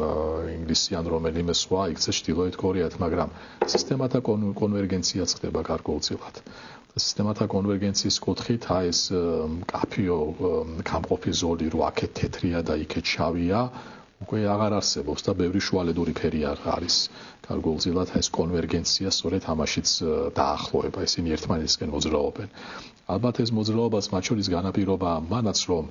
ინგლისი ან რომელიმე სხვა იქცეს ჩრდილოეთ კორეად, მაგრამ სისტემათა კონვერგენციაც ხდება გარკვეულწილად. სისტემათა კონვერგენციის კუთხით აი ეს მკაფიო გამყოფი ზოლი რო აქეთ თეთრია და იქეთ შავია, უკვე აღარ არსებობს და ბევრი შუალედური ფერი არის. გარკვეულწილად ეს კონვერგენცია სწორედ ამაშიც დაახლოება, ისინი ერთმანეთისკენ მოძრაობენ. ალბათ ეს მოძრაობაც მათ შორის განაპირობა მანაც, რომ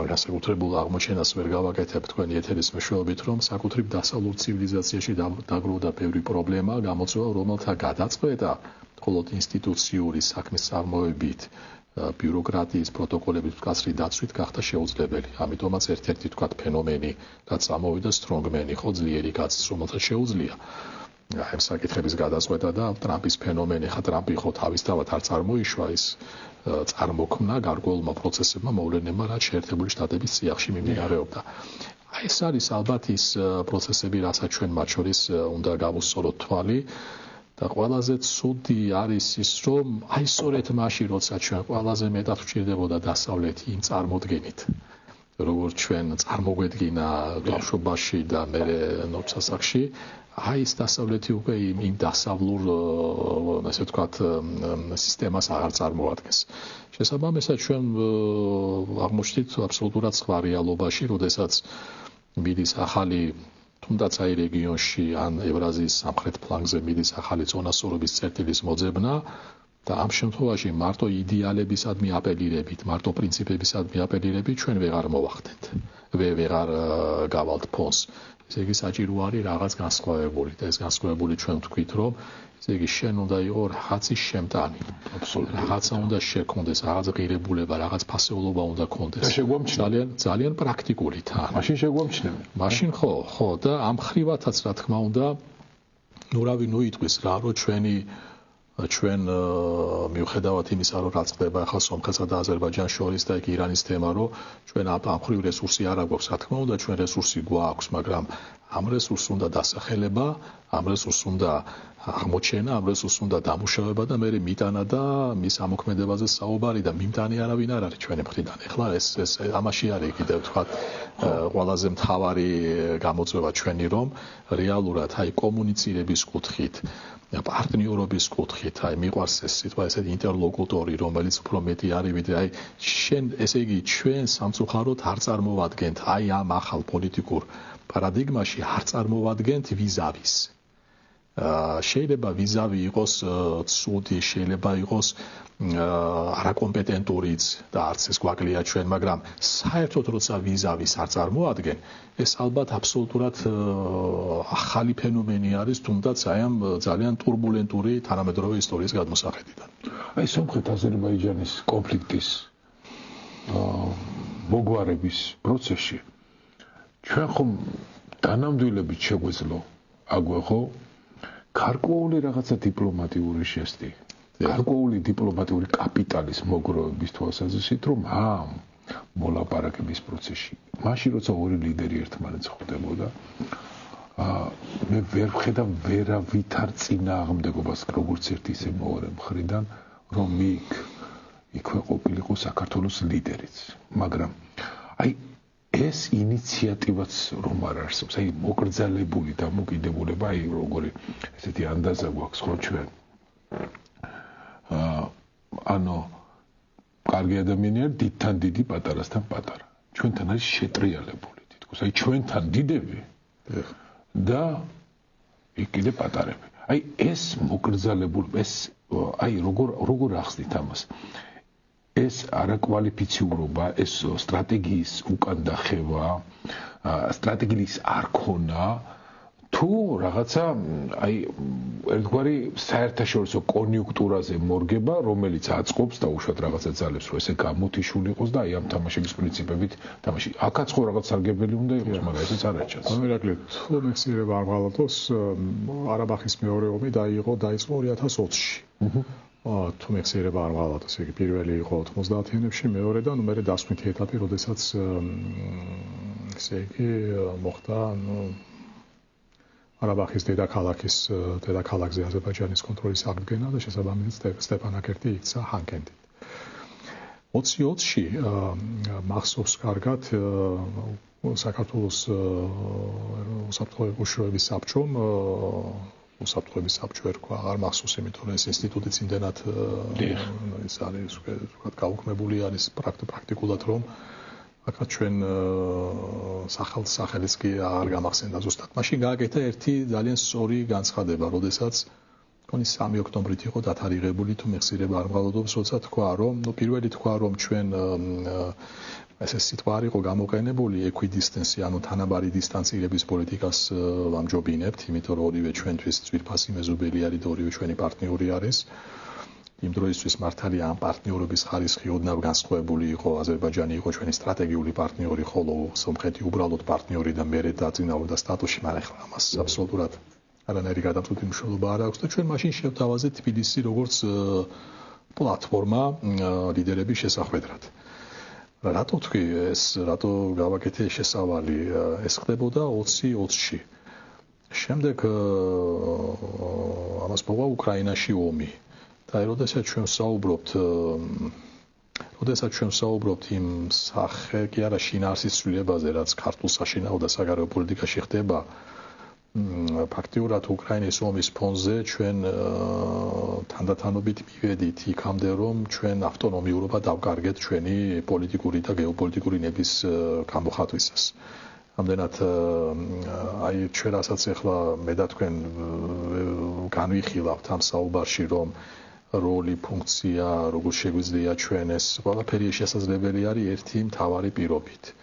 განსაკუთრებულ აღმოჩენას ვერ გავაკეთებ თქვენი ეთერის მეშვეობით, რომ საკუთრივ დასავლურ ცივილიზაციაში დაგროვდა ბევრი პრობლემა, გამოწვევა, რომელთა გადაწყვეტა მხოლოდ ინსტიტუციური საქმის წარმოებით, ბიუროკრატიის პროტოკოლების მკაცრი დაცვით გახდა შეუძლებელი. ამიტომაც ერთ-ერთი თქვათ ფენომენი, რაც ამოვიდა სტრონგმენი, ხო ძლიერი კაცის, რომელსაც შეუძლია აი ამ საკითხების გადაწყვეტა და ტრამპის ფენომენი, ხა ტრამპი ხო თავისთავად არ წარმოიშვა ის წარმოქმნა გარკვეულმა პროცესებმა მოვლენებმა, რაც შეერთებული შტატების წიაღში მიმდინარეობდა. აი ეს არის ალბათ ის პროცესები, რასაც ჩვენ მათ შორის უნდა გავუსწოროთ თვალი. და ყველაზე ცუდი არის ის, რომ აი სწორედ მაშინ, როცა ჩვენ ყველაზე მეტად ვჭირდებოდა დასავლეთი იმ წარმოდგენით, როგორც ჩვენ წარმოგვედგინა ბავშვობაში და მერე ნორჩასახში, აი ეს დასავლეთი უკვე იმ დასავლურ, ასე ვთქვათ, სისტემას აღარ წარმოადგენს. შესაბამისად, ჩვენ აღმოჩნდით აბსოლუტურად სხვა რეალობაში, როდესაც მიდის ახალი თუნდაც აი რეგიონში ან ევრაზიის სამხრეთ ფლანგზე მიდის ახალი ზონასწორობის წერტილის მოძებნა, და ამ შემთხვევაში მარტო იდეალებისადმი აპელირებით, მარტო პრინციპებისადმი აპელირებით ჩვენ ვეღარ მოვახდენთ. ვეღარ გავალთ ფონს. ესე იგი საჭირო არის რაღაც განსხვავებული და ეს განსხვავებული ჩვენ ვთქვით, რომ ესე იგი შენ უნდა იყო რაღაცის შემტანი. აბსოლუტურად. რაღაცა უნდა შექონდეს, რაღაც ღირებულება, რაღაც ფასეულობა უნდა ქონდეს. ძალიან პრაქტიკული თან. მაშინ შეგვამჩნევი. მაშინ ხო და ამ ხრივათაც რა თქმა უნდა ნუ იტყვის რა რომ ჩვენ მიუხედავად იმისა რომ რაც ხდება ახლა სომხეთსა და აზერბაიჯანს შორის და იქ ირანის თემა რომ ჩვენ ამ ხრივ რესურსი არ აქვს რა თქმა უნდა ჩვენ რესურსი გვაქვს მაგრამ ამ რესურსს უნდა დასახელება ამ რესურსს უნდა აღმოჩენა ამ რესურსს უნდა დამუშავება და მე მიტანა და მის ამოქმედებაზე საუბარი და მიმტანი არავინ არ არის ჩვენი მხრიდან ეხლა ეს ამაში არის კიდევ თქვა ყველაზე მთავარი გამოწვევა ჩვენი რომ რეალურად აი კომუნიცირების კუთხით პარტნიორობის კუთხით აი მიყვარს ეს სიტყვა ესეთი ინტერლოკუტორი რომელიც უფრო მეტი არის ვიდრე აი შენ ესე იგი ჩვენ სამწუხაროდ არ წარმოვადგენთ აი ამ ახალ პოლიტიკურ პარადიგმაში არ წარმოვადგენთ ვიზავის შეიძლება ვიზავი იყოს ცუდი შეიძლება იყოს არაკომპეტენტურიც და არც ეს გვაკლია ჩვენ მაგრამ საერთოდ როცა ვიზავის არ წარმოადგენ ეს ალბათ აბსოლუტურად ახალი ფენომენი არის თუნდაც აი ამ ძალიან турბულენტური თანამედროვე ისტორიის გადმოსახედიდან აი სომხეთ-აზერბაიჯანის კონფლიქტის მოგვარების პროცესში ჩვენ ხომ დანამდვილებით შეგვეძლო აგვე ხო გარკვეული რაღაცა დიპლომატიური ჟესტი გარკვეული დიპლომატიური კაპიტალის მოგროვების თვალსაზრისით რომ ამ მოლაპარაკების პროცესში მაშინ როცა ორი ლიდერი ერთმანეთს ხვდებოდა მე ვერ ვხედავ ვერავითარ წინააღმდეგობას როგორც ერთი ისე მეორე მხრიდან რომ იქვე ყოფილიყო საქართველოს ლიდერიც მაგრამ აი ეს ინიციატივაც რომ არ არსებობს აი მოკრძალებული დამოკიდებულება აი როგორი ესეთი ანდაზა გვაქვს ხო ჩვენ ანუ კარგი ადამიანია დიდთან დიდი პატარასთან პატარა ჩვენთან არის შეტრიალებული თითქოს აი ჩვენთან დიდები და იქ კიდე პატარები აი ეს მოკრძალებული ეს აი როგორ ახსნით ამას ეს არაკვალიფიციურობა, ეს სტრატეგიის უკან დახევა, სტრატეგიის არ ქონა, თუ რაღაცა აი ერთგვარი საერთაშორისო კონიუნქტურაზე მორგება, რომელიც აწყობს და უშუალოდ რაღაცა ძალებს, რომ ესე გამოთიშული იყოს და აი ამ თამაშების პრინციპებით თამაში. აქაც ხო რაღაც სარგებელი უნდა იყოს, მაგრამ ესეც არ არის. ამერაკლი თუ მეხსიერება არ ღალატოს, ყარაბაღის მეორე ომი დაიწყო 2020-ში. თუ მეხსიერება არ ღალატოს, იგი პირველი იყო 90-იანებში, მეორე და მერე დასვენითი ეტაპი, როდესაც ესე იგი მოხდა, ყარაბაღის დედაქალაქზე აზერბაიჯანის კონტროლის აღდგენა და შესაბამისად სტეპანაკერტი იქცა ხანკენტით. 2020-ში მახსოვს კარგად საქართველოს უსაფრთხოების უშუალოების საბჭომ უსაფრთხოების საბჭო ერქვა, აღარ მახსოვს, იმიტომ რომ ეს ინსტიტუტი იმდენად ის არის ვთქვათ გაუქმებული არის პრაქტიკულად რომ აკაც ჩვენ სახელიც კი არ გამახსენდა ზუსტად. მაშინ გააკეთა ერთი ძალიან სწორი განცხადება, როდესაც თქონი 3 ოქტომბრით იყო დათარიღებული თუ მეხსიერება არ მღალატობს, როცა თქვა რომ პირველი თქვა რომ ჩვენ ეს სიტყვა არ იყო გამოყენებული equidistance, ანუ თანაბარი დისტანცირების პოლიტიკას ვამჯობინებთ, იმიტომ რომ ორივე ჩვენთვის ძვირფასი მეზობელი არის და ორივე ჩვენი პარტნიორი არის. იმ დროისთვის მართალია ამ პარტნიორობის ხარისხი ოდნავ განსხვავებული იყო, აზერბაიჯანი იყო ჩვენი სტრატეგიული პარტნიორი, ხოლო სომხეთი უბრალოდ პარტნიორი და მერე დაწინაურდა სტატუსში, მაგრამ ახლა ამას აბსოლუტურად არანაირი გადამწყვეტი მნიშვნელობა არ აქვს და ჩვენ მაშინ შევთავაზეთ თბილისი როგორც პლატფორმა ლიდერების შესახვედრად. რატო თქვი ეს, რატო გავაკეთე შესავალი, ეს ხდებოდა 2020-ში. შემდეგ ამას მოყვა უკრაინაში ომი. და როდესაც ჩვენ საუბრობთ იმ სახე კი არა შინაარსის ცვლილებაზე, რაც ქართულ საშინაო და საგარეო პოლიტიკაში ხდება, ფაქტიურად უკრაინის ომის ფონზე ჩვენ თანდათანობით მივედით იქამდე, რომ ჩვენ ავტონომიურობა დავკარგეთ ჩვენი პოლიტიკური და გეოპოლიტიკური ნების გამოხატვისას. ამდენად აი ჩვენ რასაც ახლა მე და თქვენ განვიხილავთ ამ საუბარში, რომ როლი, ფუნქცია, როგორ შეგვიძლია ჩვენ ეს ყველაფერი შესაძლებელი არის ერთი მთავარი პირობით.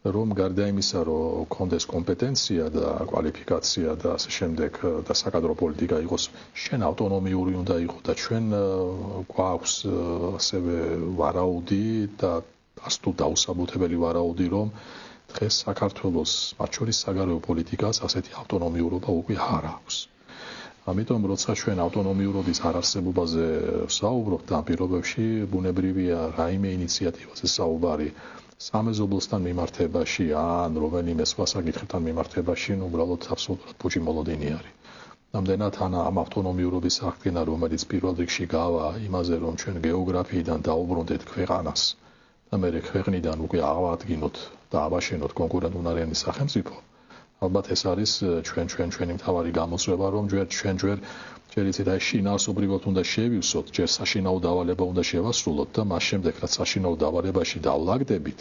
რომ გარდა იმისა, რომ კონდეს კომპეტენცია და კვალიფიკაცია და ასე შემდეგ და საკადრო პოლიტიკა იყოს, შენ ავტონომიური უნდა იყოს და ჩვენ გვაქვს ასევე ვარაუდი და ასტუ დაუსაბუთებელი ვარაუდი, რომ დღეს საქართველოს მათ შორის საგარეო პოლიტიკას ასეთი ავტონომიურობა უკვე არ აქვს. ამიტომ როცა ჩვენ ავტონომიურობის არარსებობაზე ვსაუბრობთ, ამ პირობებში ბუნებრივია რაიმე ინიციატივაზე საუბარი სამეზობლოსთან მიმართებაში ან რომელიმე სხვა საკითხთან მიმართებაში, უბრალოდ აბსოლუტურად ფუჭი მოლოდინი არის. ნამდვილად ამ ავტონომიურობის აღდგენა, რომელიც პირველ რიგში გავა იმაზე, რომ ჩვენ გეოგრაფიიდან დაუბრუნდეთ ქვეყანას და მე ქვეყნიდან უკვე ავადგინოთ და ავაშენოთ კონკურენტუნარიანი სახელმწიფო, ალბათ ეს არის ჩვენი მთავარი გამოწვევა, რომ ჩვენ ჯერ იცით აი შინაარსობრივად უნდა შევივსოთ, ჯერ საშინაო დავალება უნდა შევასრულოთ და მას შემდეგ რაც საშინაო დავალებაში დავლაგდებით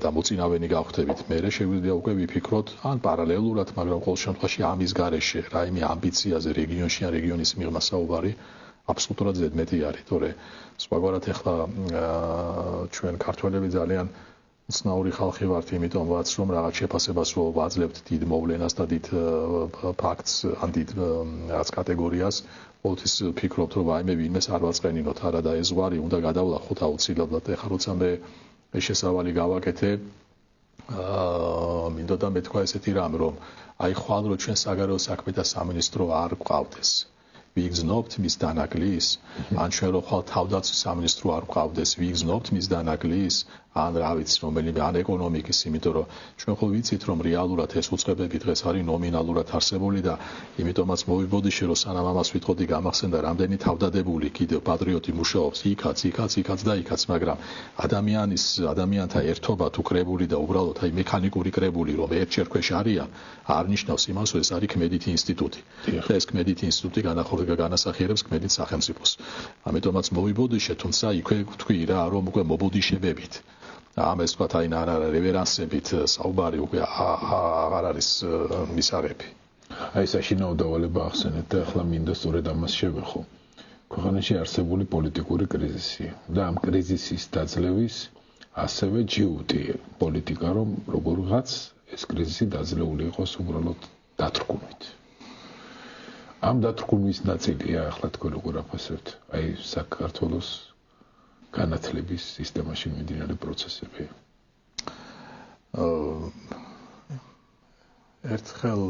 და მოწინავენი გავხდებით, მერე შეგვიძლია უკვე ვიფიქროთ ან პარალელურად, მაგრამ ყოველ შემთხვევაში ამის გარეშე რაიმე ამბიციაზე რეგიონში ან რეგიონის მიღმა საუბარი აბსოლუტურად ზედმეტი არის, თორე სხვაგვარად ახლა ჩვენ ქართველები ძალიან უცნაური ხალხი ვართ, იმიტომაც რომ რაღაც შეფასებას რო ვაძლევთ დიდ მოვლენას და დიდ ფაქტს ან დიდ რაღაც კატეგორიას, ყოველთვის ვფიქრობთ, რომ აიმე ვინმეს არ ვაწყენინოთ, არა და ეს ზღვარი უნდა გადავლახოთ აუცილებლად. ეხლა როცა მე ეს შესავალი გავაკეთე, მინდოდა მეთქვა ესეთი რამ, რომ აი ხვალ რო ჩვენ საგარეო საქმეთა სამინისტრო არ გვყავდეს. ვიგზნობთ მის დანაკლის, ან ჩვენ რო ხვალ თავდაცვის სამინისტრო არ გვყავდეს, ვიგზნობთ მის დანაკლის, ან რა ვიცი, რომელიმე ან ეკონომიკის, იმიტომ რომ ჩვენ ხო ვიცით, რომ რეალურად ეს უწყებები დღეს არის ნომინალურად არსებული და იმიტომაც მოვიბოდიშე, რომ სანამ ამას ვიტყოდი გამახსენდა, რამდენი თავდადებული კიდევ პატრიოტი მუშაობს იქაც და იქაც, მაგრამ ადამიანთა ერთობა თუ კრებული და უბრალოდ აი მექანიკური კრებული, რომ ერთჯერ ქვეშ არიან, არ ნიშნავს იმას, რომ ეს არის ქმედითი ინსტიტუტი. და ეს ქმედითი ინსტიტუტი განასახიერებს ქმედით სახელმწიფოს. ამიტომაც მოვიბოდიშე, თუმცა იქვე თქვი რა, რომ უკვე მობოდიშებებით. ამას თქვა აი რევერანსებით საუბარი უკვე აღარ არის მისაღები. აი საშინაო დავალება ახსენეთ და ახლა მინდა სწორედ ამას შევეხო. ქვეყანაში არსებული პოლიტიკური კრიზისი და ამ კრიზისის დაძლევის ასევე ჯიუტია პოლიტიკა, რომ როგორღაც ეს კრიზისი დაძლეული იყოს უბრალოდ დათრგუნვით. ამ დათრგუნვის ნაწილია ახლა თქვენ როგორ აფასებთ აი საქართველოს განათლების სისტემაში მიმდინარე პროცესები. ერთხელ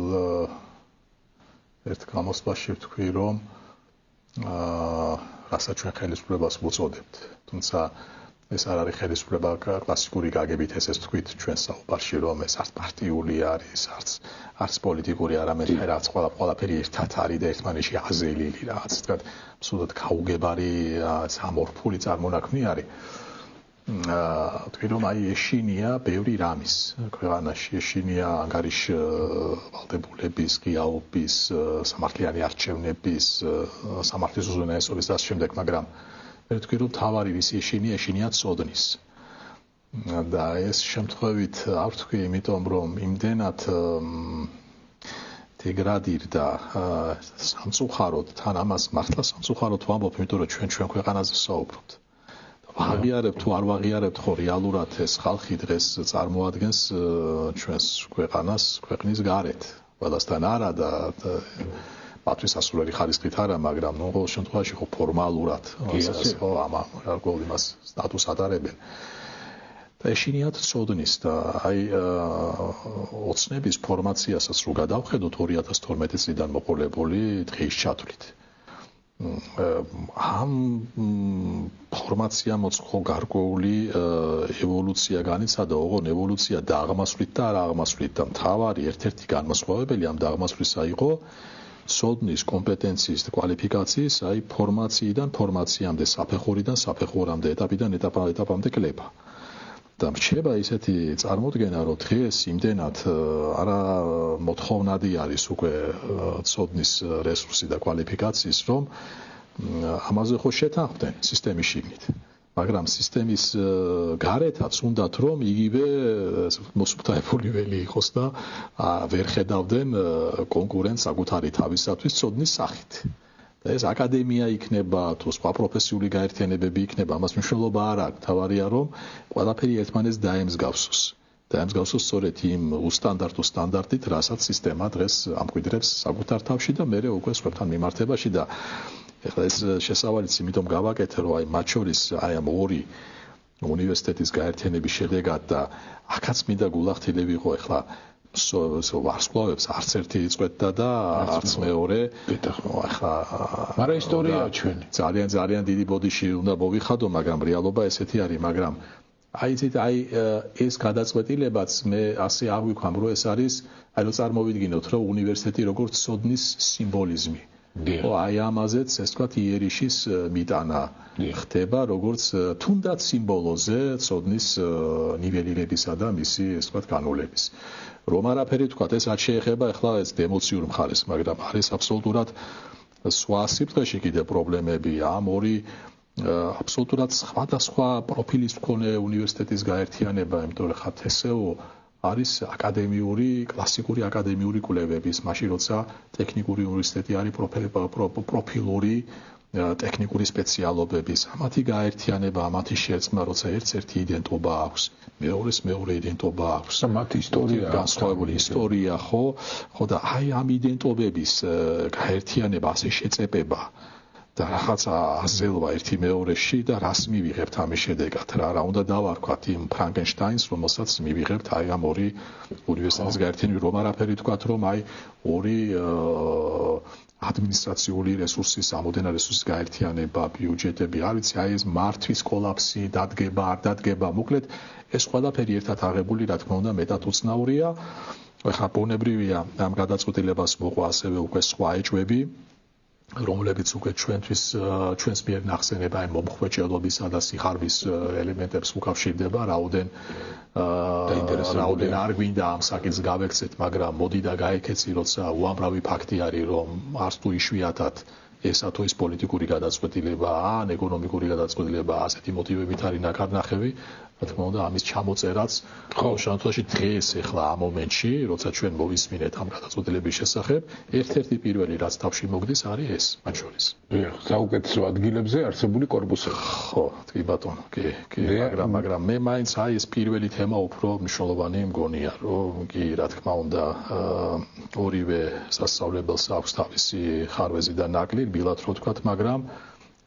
ერთ გამოსვლაში ვთქვი, რომ რასაც ჩვენ ხელისუფლებას ვუწოდებთ, თუმცა ეს არ არის ხელისუფლება კლასიკური გაგებით, ესეც ვთქვით ჩვენ საუბარში, რომ ეს არც პარტიული არის, არც პოლიტიკური, არამედ რაც ყველაფერი ერთად არის და ერთმანეთში აზელილი რაღაც თქვა absolut გაუგებარი სამორფული წარმონაქმნი არის. თქვი რომ აი ეშინია ბევრი რამის ქვეყანაში, ეშინია ანგარიშვალდებულების, გიაობის, სამართლიანი არჩევნების, სამართლის უზენაესობის და შემდეგ, მაგრამ მე თქვი რომ თავარი ვის ეშინია წოდნის. და ეს შემთხვევით არ ვთქვი, იმიტომ რომ იმდენად დეგრადირდა სამწუხაროდ, თან ამას მართლა სამწუხაროდ ვამბობ, იმიტომ რომ ჩვენ ქვეყანაზე ვსაუბრობთ. ვაღიარებთ თუ არ ვაღიარებთ, ხო რეალურად ეს ხალხი დღეს წარმოადგენს ჩვენს ქვეყანას ქვეყნის გარეთ. ყველასთან არა და მათთვის ასულელი ხარისხით არა, მაგრამ ყოველ შემთხვევაში ხო ფორმალურად ხო ყოველ იმას სტატუსს ატარებენ. და ეშინიათ წოდნის და აი ოცნების ფორმაციასაც რო გადავხედოთ 2012 წლიდან მოყოლებული დღის ჩათვლით. ამ ფორმაციამ მოწყო გარკვეული ევოლუცია განიცადა, ოღონ ევოლუცია დაღმასვლით და არა აღმასვლით და მთავარი ერთ-ერთი განმასხვავებელი ამ დაღმასვლისა იყო სოდნის კომპეტენციის და კვალიფიკაციის აი ფორმაციიდან ფორმაციამდე, საფეხურიდან საფეხურამდე, ეტაპიდან ეტაპამდე კლება. და მრჩება ისეთი წარმოდგენა, რომ დღეს იმდენად არა მოთხოვნადი არის უკვე სოდნის რესურსი და კვალიფიკაციის, რომ ამაზე ხო შეთანხმდნენ სისტემის შიგნით. მაგრამ სისტემის გარეთაც უნდათ რომ იგივე მოსუფთავებული ველი იყოს და ვერ ხედავდნენ კონკურენტს საკუთარი თავისათვის სოდნის სახით. და ეს აკადემია იქნება თუ სხვა პროფესიული გაერთიანებები იქნება, ამას მნიშვნელობა არ აქვს. თავარია რომ ყველაფერი ერთმანეთს დაემსგავსოს. დაემსგავსოს სწორედ იმ უსტანდარტო სტანდარტით, რასაც სისტემა დღეს ამკვიდრებს საკუთარ თავში და მეორე უკვე სხვებთან მიმართებაში და ეხლა ეს შესავალიც იმიტომ გავაკეთე, რომ აი მათ შორის აი ამ ორი უნივერსიტეტის გაერთიანების შედეგად და აქაც მინდა გულახდილი ვიყო ეხლა ვარსკვლავებს არც ერთი იწყვეტდა და არც მეორე. ახლა მაგრამ ისტორია ჩვენი. ძალიან დიდი ბოდიში უნდა მოვიხადო, მაგრამ რეალობა ესეთი არის, მაგრამ აი ეს გადაწყვეტილებაც მე ასე აღვიქვამ, რომ ეს არის, აი რომ წარმოვიდგინოთ, რომ უნივერსიტეტი როგორც ცოდნის სიმბოლიზმი. აი ამაზეც ეს თქვა იერიშის მიტანა ხდება როგორც თუნდაც სიმბოლოზე ცოდნის ნიველირებისა და მისი ეს თქვა განოლების. რომ არაფერი თქვა ეს არ შეეხება ახლა ეს ემოციურ მხარეს, მაგრამ არის აბსოლუტურად სხვა სიბრტყეში კიდე პრობლემები ამ ორი აბსოლუტურად სხვადასხვა პროფილის მქონე უნივერსიტეტის გაერთიანება, იმიტომ რომ ხა TSO არის აკადემიური, კლასიკური აკადემიური კვლევების, მაშინ როცა ტექნიკური უნივერსიტეტი არის პროფილური ტექნიკური სპეციალობების, ამათი გაერთიანება, ამათი შერწყმა, როცა ერთ-ერთი იდენტობა აქვს, მეორეს მეორე იდენტობა აქვს, მათი ისტორია, განსხვავებული ისტორია, ხო და აი ამ იდენტობების გაერთიანება, ასე შეწებება და რაღაცა აზელვა ერთი მეორეში და რას მივიღებთ ამის შედეგად რა უნდა დავარქვათ იმ ფრანკენშტაინს, რომელსაც მივიღებთ აი ამ ორი უნივერსიტეტის გაერთიანება, რომ არაფერი თქვათ, რომ აი ორი ადმინისტრაციული რესურსის, ამოდენა რესურსის გაერთიანება, ბიუჯეტები, არ ვიცი, აი ეს მართვის კოლაფსი, დადგება, არ დადგება, მოკლედ ეს ყველაფერი ერთად აღებული, რა თქმა უნდა, მეტად უცნაურია. ახლა ბუნებრივია ამ გადაწყვეტილებას მოყვა ასევე უკვე სხვა ეჭვები, რომლებიც უკვე ჩვენს მიერ ნახსენებ აი მომხვეჭელობისა და სიხარვის ელემენტებს უკავშირდება, რაოდენ არ გვინდა ამ საკითხს გავექცეთ, მაგრამ მოდი და გაეკეცი, როცა უამრავი ფაქტი არის, რომ არც თუ იშვიათად ესა თუ ის პოლიტიკური გადაწყვეტილება ან ეკონომიკური გადაწყვეტილება ასეთი მოტივებით არის ნაკარნახევი, რა თქმა უნდა, ამის ჩამოწერაც შემთხვევაში დღეს ახლა ამ მომენტში, როცა ჩვენ მოვისმინეთ ამ გადაწყვეტილების შესახებ, ერთ-ერთი პირველი რაც თავში მოგდის არის ეს, მათ შორის. საუკეთესო ადგილებზე არსებული კორპუსები. ხო, კი ბატონო, კი, მაგრამ მე მაინც აი ეს პირველი თემა უფრო მნიშვნელოვანი მგონია, რომ კი, რა თქმა უნდა, ორივე სასწავლებელს აქვს თავისი ხარვეზი და ნაკლი, ბილად რო ვთქვათ, მაგრამ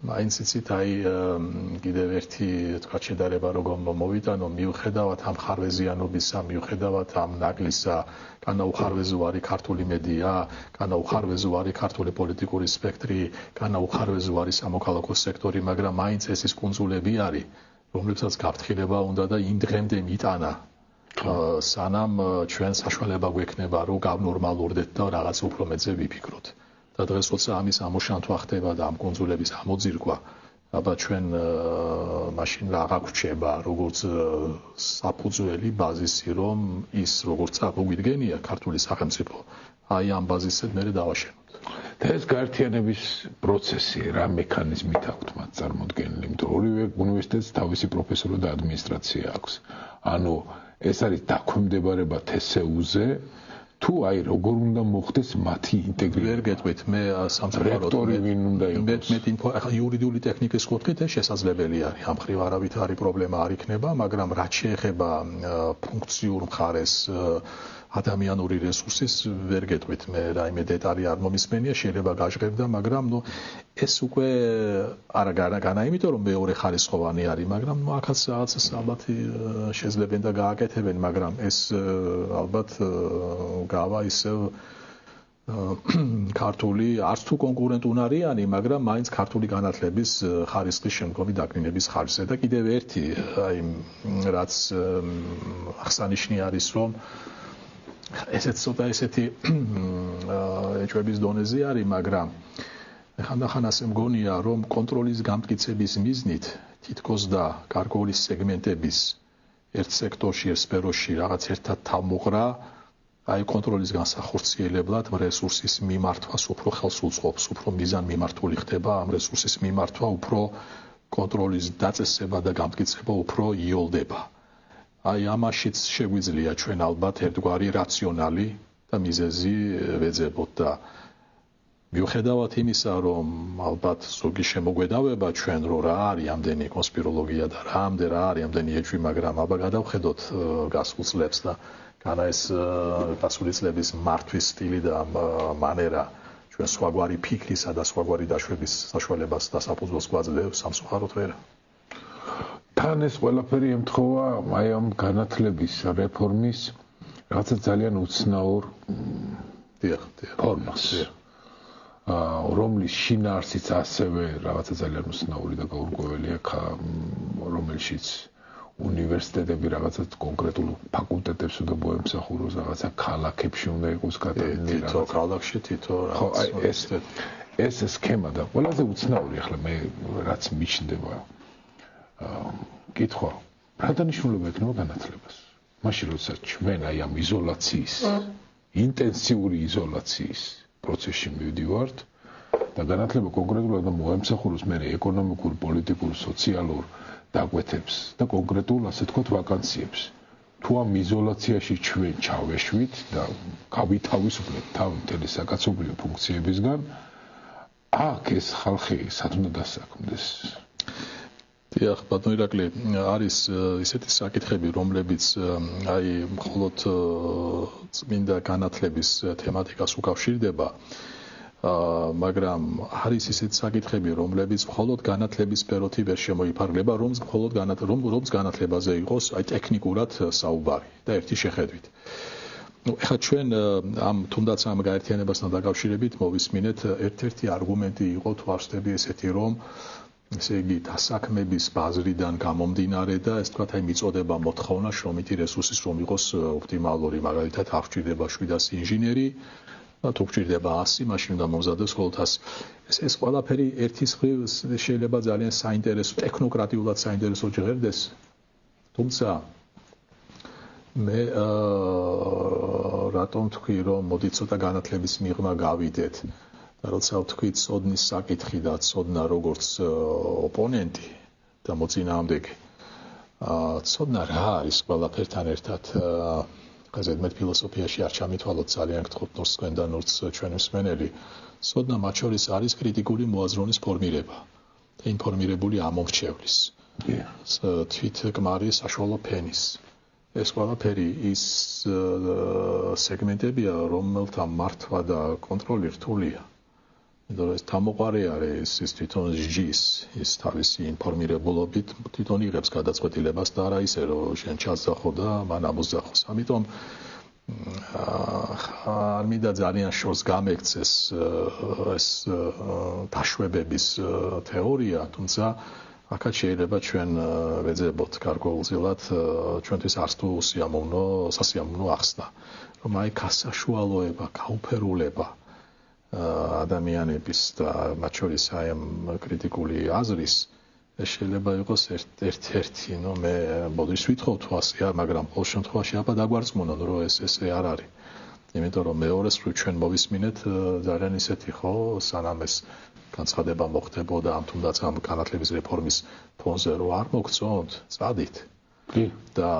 მაინც იცით აი კიდევ ერთი თქვა შედარება როგორ მოვიტანო მიუხედავად ამ ხარვეზიანობისა, მიუხედავად ამ ნაკლისა, განაუხარვეზოარი ქართული მედია, განაუხარვეზოარი ქართული პოლიტიკური სპექტრი, განაუხარვეზოარი სამოქალაქო სექტორი, მაგრამ მაინც ეს ის კუნძულები არის, რომლებსაც გაფრთხილება უნდა და იმ დღემდე მიტანა სანამ ჩვენ საშუალება გვექნება რომ გავნორმალურდეთ და რაღაც უფრო მეძე ვიფიქროთ. და დღეს როცა ამის ამოშანთვა ხდება და ამ კონსულების ამოძირკვა, აბა ჩვენ მაშინ რა გაგვჩება, როგორც საფუძველი ბაზისი, რომ ის როგორც აღვიდგენია ქართული სახელმწიფო, აი ამ ბაზისზე მე დავაშენოთ. და ეს გაერთიანების პროცესი რა მექანიზმით აქვს მათ წარმოქმნილი, იმიტომ რომ ორივე უნივერსიტეტს თავისი პროფესორი და ადმინისტრაცია აქვს. ანუ ეს არის დაქვემდებარება TSU-ზე თუ აი როგორ უნდა მოხდეს მათი ინტეგრირება. ვერ გეტყვით, მე სამწუხაროდ რექტორი ვინ უნდა იყოს? მე იურიდიული ტექნიკის კუთხით ეს შესაძლებელი არის. ამ ხრივ არავითარი პრობლემა არ იქნება, მაგრამ რაც შეეხება ფუნქციურ მხარეს ადამიანური რესურსის ვერ გეტყვით, მე რაიმე დეტალი არ მომისმენია, შეიძლება გაჟღერდა, მაგრამ ეს უკვე არა განა, იმიტომ რომ მეორე ხარისხოვანი არის, მაგრამ აქაც რაღაცას ალბათ შეძლებენ და გააკეთებენ, მაგრამ ეს ალბათ გავა ისევ ქართული არც თუ კონკურენტუნარიანი, მაგრამ მაინც ქართული განათლების ხარისხის შემდგომი დაკნინების ხარჯზე და კიდევ ერთი, აი რაც აღსანიშნავი არის, რომ ესეც ცოტა ესეთი ეჭვების დონეზე არის, მაგრამ ხანდახან ასე მგონია, რომ კონტროლის გამტკიცების მიზნით თითქოს და გარკვეული სეგმენტების ერთ სექტორში, ერთ სფეროში რაღაც ერთად თავმოყრა, აი კონტროლის განსახორციელებლად რესურსის მიმართვას უფრო ხელს უწყობს, უფრო მიზანმიმართული ხდება ამ რესურსის მიმართვა, უფრო კონტროლის დაწესება და გამტკიცება უფრო იოლდება. აი ამაშიც შეგვიძლია ჩვენ ალბათ ერთგვარი რაციონალი და მიზეზი ვეძებოთ და მიუხედავად იმისა, რომ ალბათ ზოგი შემოგვედავება ჩვენ რომ რა არის ამდენი კონსპიროლოგია და რა არის ამდენი ეჭვი, მაგრამ აბა გადავხედოთ გასულ წლებს და განა ეს გასული წლების მართვის სტილი და მანერა ჩვენ სხვაგვარი ფიქრისა და სხვაგვარი დაშვების საშუალებას და საფუძველს გვაძლევს სამწუხაროდ ვერა. თან ეს ყველაფერი ემთხოვა აი ამ განათლების რეფორმის რაღაცა ძალიან უცნაურ ფორმას. რომლის შინაარსიც ასევე რაღაცა ძალიან უცნაური და გაურკვეველი აქ რომელშიც უნივერსიტეტები რაღაცა კონკრეტულ ფაკულტეტებს უნდა მოემსახუროს, რაღაცა ქალაქებში უნდა იყოს გადაინი თითო ქალაქში თითო ეს სქემა და ყველაზე უცნაური ახლა მე რაც მიჩნდება კითხვა რა დანიშნულება ექნება განათლებას მაშინ როდესაც ჩვენ აი ამ იზოლაციის ინტენსიური იზოლაციის პროცესში მივდივართ და განათლება კონკრეტულად და მოემსახუროს მე ეკონომიკურ, პოლიტიკურ, სოციალურ დაგვეთებს და კონკრეტულ ასე თქვათ ვაკანციებს. თუ ამ იზოლაციაში ჩვენ ჩავეშვით და გავითავისუფლებთ თავი მთელი საკაცობრიო ფუნქციებისგან, აქ ეს ხალხი სად უნდა დასაქმდეს? დიახ, ბატონო ირაკლი, არის ისეთი საკითხები, რომლებიც აი მხოლოდ წმინდა განათლების თემატიკას უკავშირდება. მაგრამ არის ისეთი საკითხები, რომლებიც მხოლოდ განათლების სფეროთი ვერ შემოიფარგლება, რომს განათლებაზე იყოს აი ტექნიკურად საუბარი და ერთი შეხედვით. ეხლა ჩვენ თუნდაც ამ გაერთიანებასთან დაკავშირებით მოვისმინეთ ერთ-ერთი არგუმენტი იყო თუ არ ვსწრები ესეთი რომ ესე იგი დასაქმების ბაზრიდან გამომდინარე და ეს თქვა აი მიწოდება მოთხოვნა შრომითი რესურსის რომ იყოს ოპტიმალური, მაგალითად არ გვჭირდება 700 ინჟინერი და თუ გვჭირდება 100, მაშინ უნდა მომზადდეს მხოლოდ 100. ეს ყველაფერი ერთის მხრივ შეიძლება ძალიან საინტერესო, ტექნოკრატიულად საინტერესო ჟღერდეს. თუმცა მე რატომ თქვი რომ მოდი ცოტა განათლების მიღმა გავიდეთ და როცა ვთქვი ცოდნის საკითხი და ცოდნა როგორც ოპონენტი და მოწინააღმდეგე. ცოდნა რა არის ყველაფერთან ერთად ზედმეტ ფილოსოფიაში არ ჩამითვალოთ ძალიან გთხოვთ ნურს თქვენ და ნურს ჩვენი მსმენელი. ცოდნა მათ შორის არის კრიტიკული მოაზროვნის ფორმირება და ინფორმირებული ამომრჩევლის. თვითკმარი საშუალო ფენის. ეს ყველაფერი ის სეგმენტებია, რომელთა მართვა და კონტროლი რთულია. იმიტომ რომ ეს თამოყარი არის ის თვითონ ჟის ის თავისი ინფორმირებულობით თვითონ იღებს გადაწყვეტილებას და არა ისე რომ შენ ჩასძახო და მან ამოძახოს. ამიტომ არ მინდა ძალიან შორს გამექცეს ეს დაშვებების თეორია, თუმცა აქაც შეიძლება ჩვენ ვეძებოთ გარკვეულწილად ჩვენთვის არც თუ სასიამოვნო ახსნა, რომ აი გასაშუალოება, გაუფერულება ადამიანების და მათ შორის აი ამ კრიტიკული აზრის შეიძლება იყოს ერთ-ერთი, მე ბოდიშს ვითხოვ თუ ასეა, მაგრამ ყოველ შემთხვევაში აბა დაგვარწმუნონ, რომ ესე არ არის. იმიტომ რომ მეორეს რო ჩვენ მოვისმინეთ ძალიან ისეთი ხო, სანამ ეს განცხადება მოხდებოდა ამ თუნდაც ამ განათლების რეფორმის ფონზე რომ არ მოგწონთ, წადით. და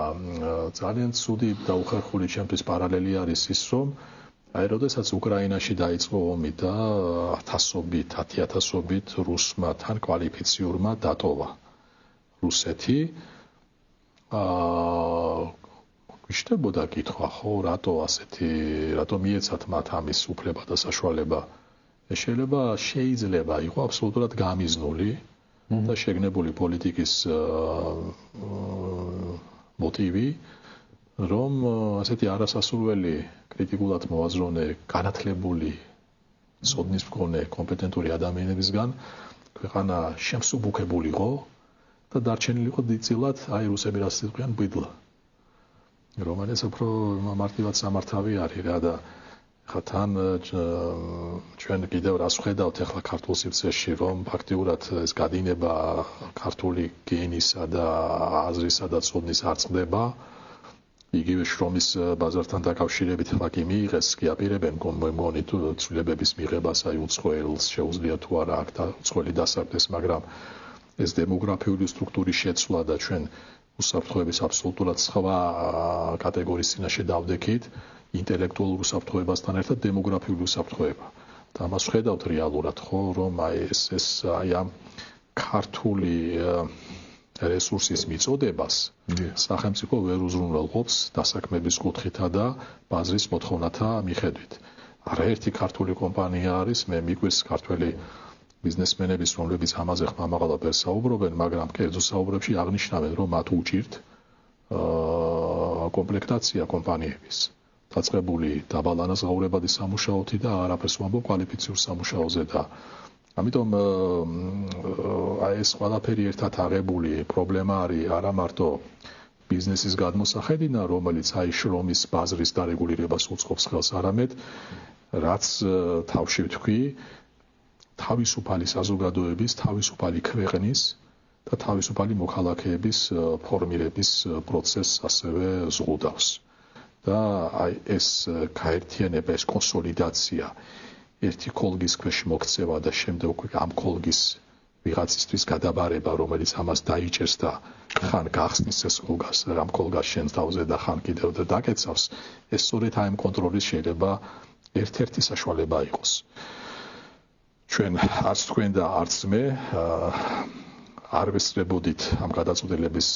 ძალიან ცუდი და უხერხული ჩემთვის პარალელი არის ის, რომ აი როდესაც უკრაინაში დაიწყო ომი და 10,000-ობით რუსმა თან კვალიფიციურმა დატოვა რუსეთი, გვიშდებოდა კითხვა, ხო, რატო მიეცათ მათ ამის უფლება და საშუალება? შეიძლება იყო აბსოლუტურად გამიზნული და შეგნებული პოლიტიკის მოტივი, რომ ასეთი არასასურველი კრიტიკულად მოაზროვნე განათლებული ცოდნის მქონე კომპეტენტური ადამიანებისგან ქვეყანა შემსუბუქებულიყო და დარჩენილიყო დიდწილად აი რუსები რაც იყვნენ ბიდლა. რომელიც უფრო მარტივად სამართავი არის რა და ხა თან ჩვენ კიდევ რას ვხედავთ ახლა ქართულ სივრცეში რომ ფაქტიურად ეს გადინება ქართული გენისა და აზრისა და ცოდნის არ წყდება. იგივე შრომის ბაზართან დაკავშირებით ხლა კი მიიღეს კი აპირებენ მგონი თუ ცვლილებების მიღებას აი უცხოელს შეუძლია თუ არა აქ და უცხოელი დასარდეს, მაგრამ ეს დემოგრაფიული სტრუქტურის შეცვლა და ჩვენ უსაფრთხოების აბსოლუტურად სხვა კატეგორიის წინაშე დავდექით ინტელექტუალურ უსაფრთხოებასთან ერთად დემოგრაფიული უსაფრთხოება. და მას ხედავთ რეალურად ხო, რომ ეს ამ ქართული რესურსის მიწოდებას სახელმწიფო ვერ უზრუნველყოფს დასაქმების კუთხითა და ბაზრის მოთხოვნათა მიხედვით. არაერთი ქართული კომპანია არის, მე მიგვეს ქართველი ბიზნესმენების, რომლებიც ამაზე ხმამაღლა ვერ საუბრობენ, მაგრამ კერძო საუბრებში აღნიშნავენ, რომ მათ უჭირთ კომპლექტაცია კომპანიების დაწყებული დაბალანაზღაურებადი სამუშაოთი და არაფერს ვამბობ კვალიფიციურ სამუშაოზე და ამიტომ ეს ყველაფერი ერთად აღებული პრობლემა არის არა მარტო ბიზნესის გადმოსახედიდან, რომელიც შრომის ბაზრის დარეგულირებას უწყობს ხელს, არამედ რაც თავში ვთქვი, თავისუფალი საზოგადოების, თავისუფალი ქვეყნის და თავისუფალი მოქალაქეების ფორმირების პროცესს ასევე ზღუდავს. და ეს გაერთიანება, ეს კონსოლიდაცია, ერთი კოლგის ქვეშ მოქცევა და შემდეგ ამ კოლგის ვიღაცისთვის გადაბარება, რომელიც ამას დაიჭერს და ხან გახსნის ეს კოლგას, ამ კოლგას შენ თავზე და ხან კიდევ და დაკეცავს, ეს სწორედ ამ კონტროლის შეიძლება ერთ-ერთი საშუალება იყოს. ჩვენ არც თქვენ და არც მე არ ვესწრებოდით ამ გადაწყვეტილების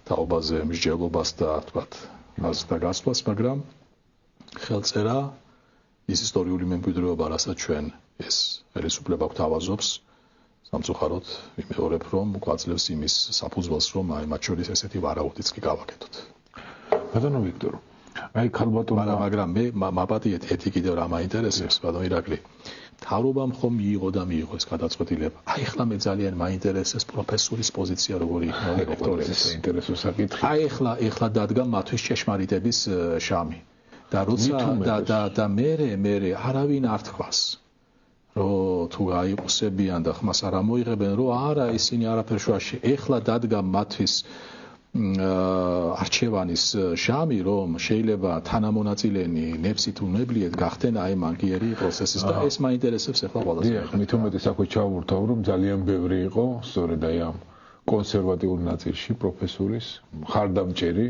თაობაზე მსჯელობას და თქვათ მას და გასვლას, მაგრამ ხელწერა ის ისტორიული მემკვიდრეობა, რასაც ჩვენ ეს ხელისუფლება გვთავაზობს, სამწუხაროდ ვიმეორებ, რომ გვაძლევს იმის საფუძველს, რომ მათ შორის ესეთი ვარაუდიც კი გავაკეთოთ. ბატონო ვიქტორ, ქალბატონმა, მაგრამ მე მაპატიეთ ერთი კიდევ რა მაინტერესებს, ბატონო ირაკლი. თავრობამ ხომ მიიღო და მიიღო ეს გადაწყვეტილება. ახლა მე ძალიან მაინტერესებს პროფესორის პოზიცია როგორი იქნება რექტორის საინტერესო საკითხი. ახლა დადგა მათთვის ჭეშმარიტების შამი. და როცა და მე არავინ არ თქვას, რომ თუ გაიყუსებიან და ხმას არ ამოიღებენ, რომ არა ისინი არაფერ შუაში. ახლა დადგა მათთვის არჩევანის შამი, რომ შეიძლება თანამონაწილენი ნებსით უნებლიეთ გახდნენ აი მანგიერი პროცესის და ეს მაინტერესებს ახლა ყველას. მით უმეტეს აქვე ჩავურთავ, რომ ძალიან ბევრი იყო სწორედ აი ამ კონსერვატიულ ნაწილში პროფესორის მხარდამჭერი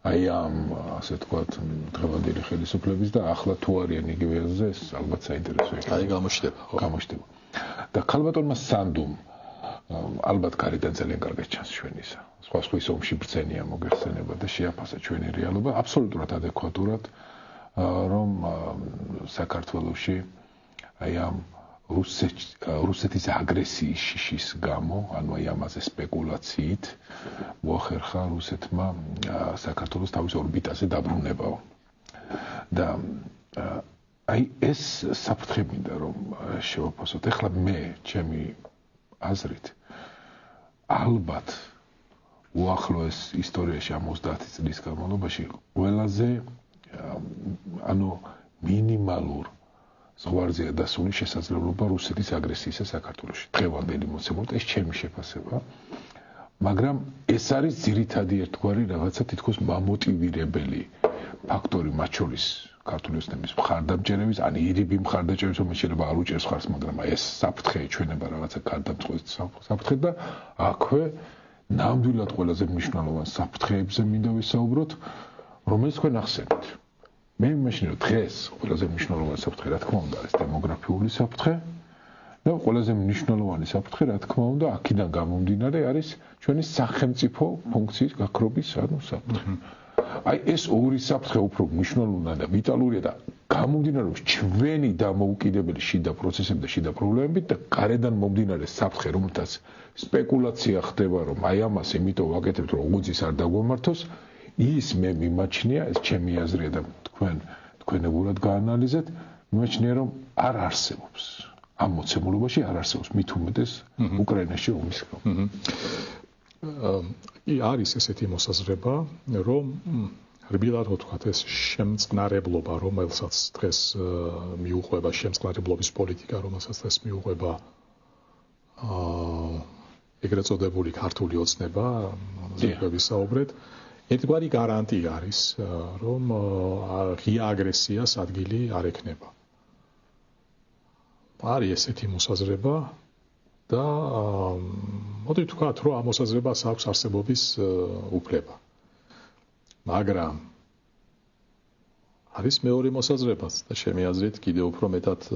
აი ამ ასე თქვათ დღევანდელი ხელისუფლების და ახლა თუ არიან იგივე ელზე ეს ალბათ საინტერესო იქნება. აი გამოჩნდება, ხო? გამოჩნდება. და ქალბატონმა სანდუმ ალბათ გარედან ძალიან კარგად ჩანს ჩვენისა. სხვა ომში ბრძენია მოგეხსენება და შეაფასა ჩვენი რეალობა აბსოლუტურად ადეკვატურად, რომ საქართველოში აი ამ რუსეთის აგრესიის შიშის გამო, ანუ აი ამაზე სპეკულაციით მოახერხა რუსეთმა საქართველოს თავის ორბიტაზე დაბრუნებაო. და აი ეს საფრთხე მინდა რომ შევაფასოთ. ეხლა მე ჩემი აზრით ალბათ უახლოეს ისტორიაში ამ 30 წლის განმავლობაში ყველაზე ანუ მინიმალურ ზღვარზეა დასული შესაძლებლობა რუსეთის აგრესიისა საქართველოში. დღევანდელი მოცემულობით ეს ჩემი შეფასება. მაგრამ ეს არის ძირითადი ერთგვარი რაღაცა თითქოს მამოტივირებელი ფაქტორი მათ შორის ქართული ოცნების მხარდამჭერების, ან ირიბი მხარდაჭერების, რომელიც შეიძლება არ უჭერს ხარს, მაგრამ ეს საფრთხე ეჩვენება რაღაცა გარდამწყვეტ საფრთხე და აქვე ნამდვილად ყველაზე მნიშვნელოვან საფრთხეებზე მინდა ვისაუბროთ, რომელიც თქვენ ახსენეთ. მე ვიმეშინე, რომ დღეს ყველაზე მნიშვნელოვანი საფრთხე, რა თქმა უნდა, არის დემოგრაფიული საფრთხე და ყველაზე მნიშვნელოვანი საფრთხე, რა თქმა უნდა, აქედან გამომდინარე არის ჩვენი სახელმწიფო ფუნქციის გაქრობის, ანუ საფრთხე. აი ეს ორი საფრთხე უფრო მნიშვნელოვანია და ვიტალურია და გამომდინარე, რომ ჩვენი დამოუკიდებელი შიდა პროცესები და შიდა პრობლემები და გარედან მომდინარე საფრთხე, რომელთაც სპეკულაცია ხდება, რომ აი ამას იმიტომ ვაკეთებთ, რომ უძის არ დაგვემართოს, ის მე მიმაჩნია, ეს ჩემი აზრია და თქვენებურად გაანალიზეთ, მიმაჩნია, რომ არ არსებობს. ამ მოცემულობაში არ არსებობს მით უმეტეს უკრაინაში ომის გამო. არის ესეთი მოსაზრება, რომ რბილად ვთქვათ, ეს შემწყნარებლობა, რომელსაც დღეს მიუყვება შემწყნარებლობის პოლიტიკა, რომელსაც დღეს მიუყვება ეგრეთ წოდებული ქართული ოცნება, ამაზე ვისაუბრეთ, ერთგვარი გარანტია არის, რომ ღია აგრესიას ადგილი არ ექნება. არის ესეთი მოსაზრება და მოდი ვთქვათ, რომ ამ მოსაზრებას აქვს არსებობის უფლება. მაგრამ არის მეორე მოსაზრებაც და ჩემი აზრით კიდევ უფრო მეტად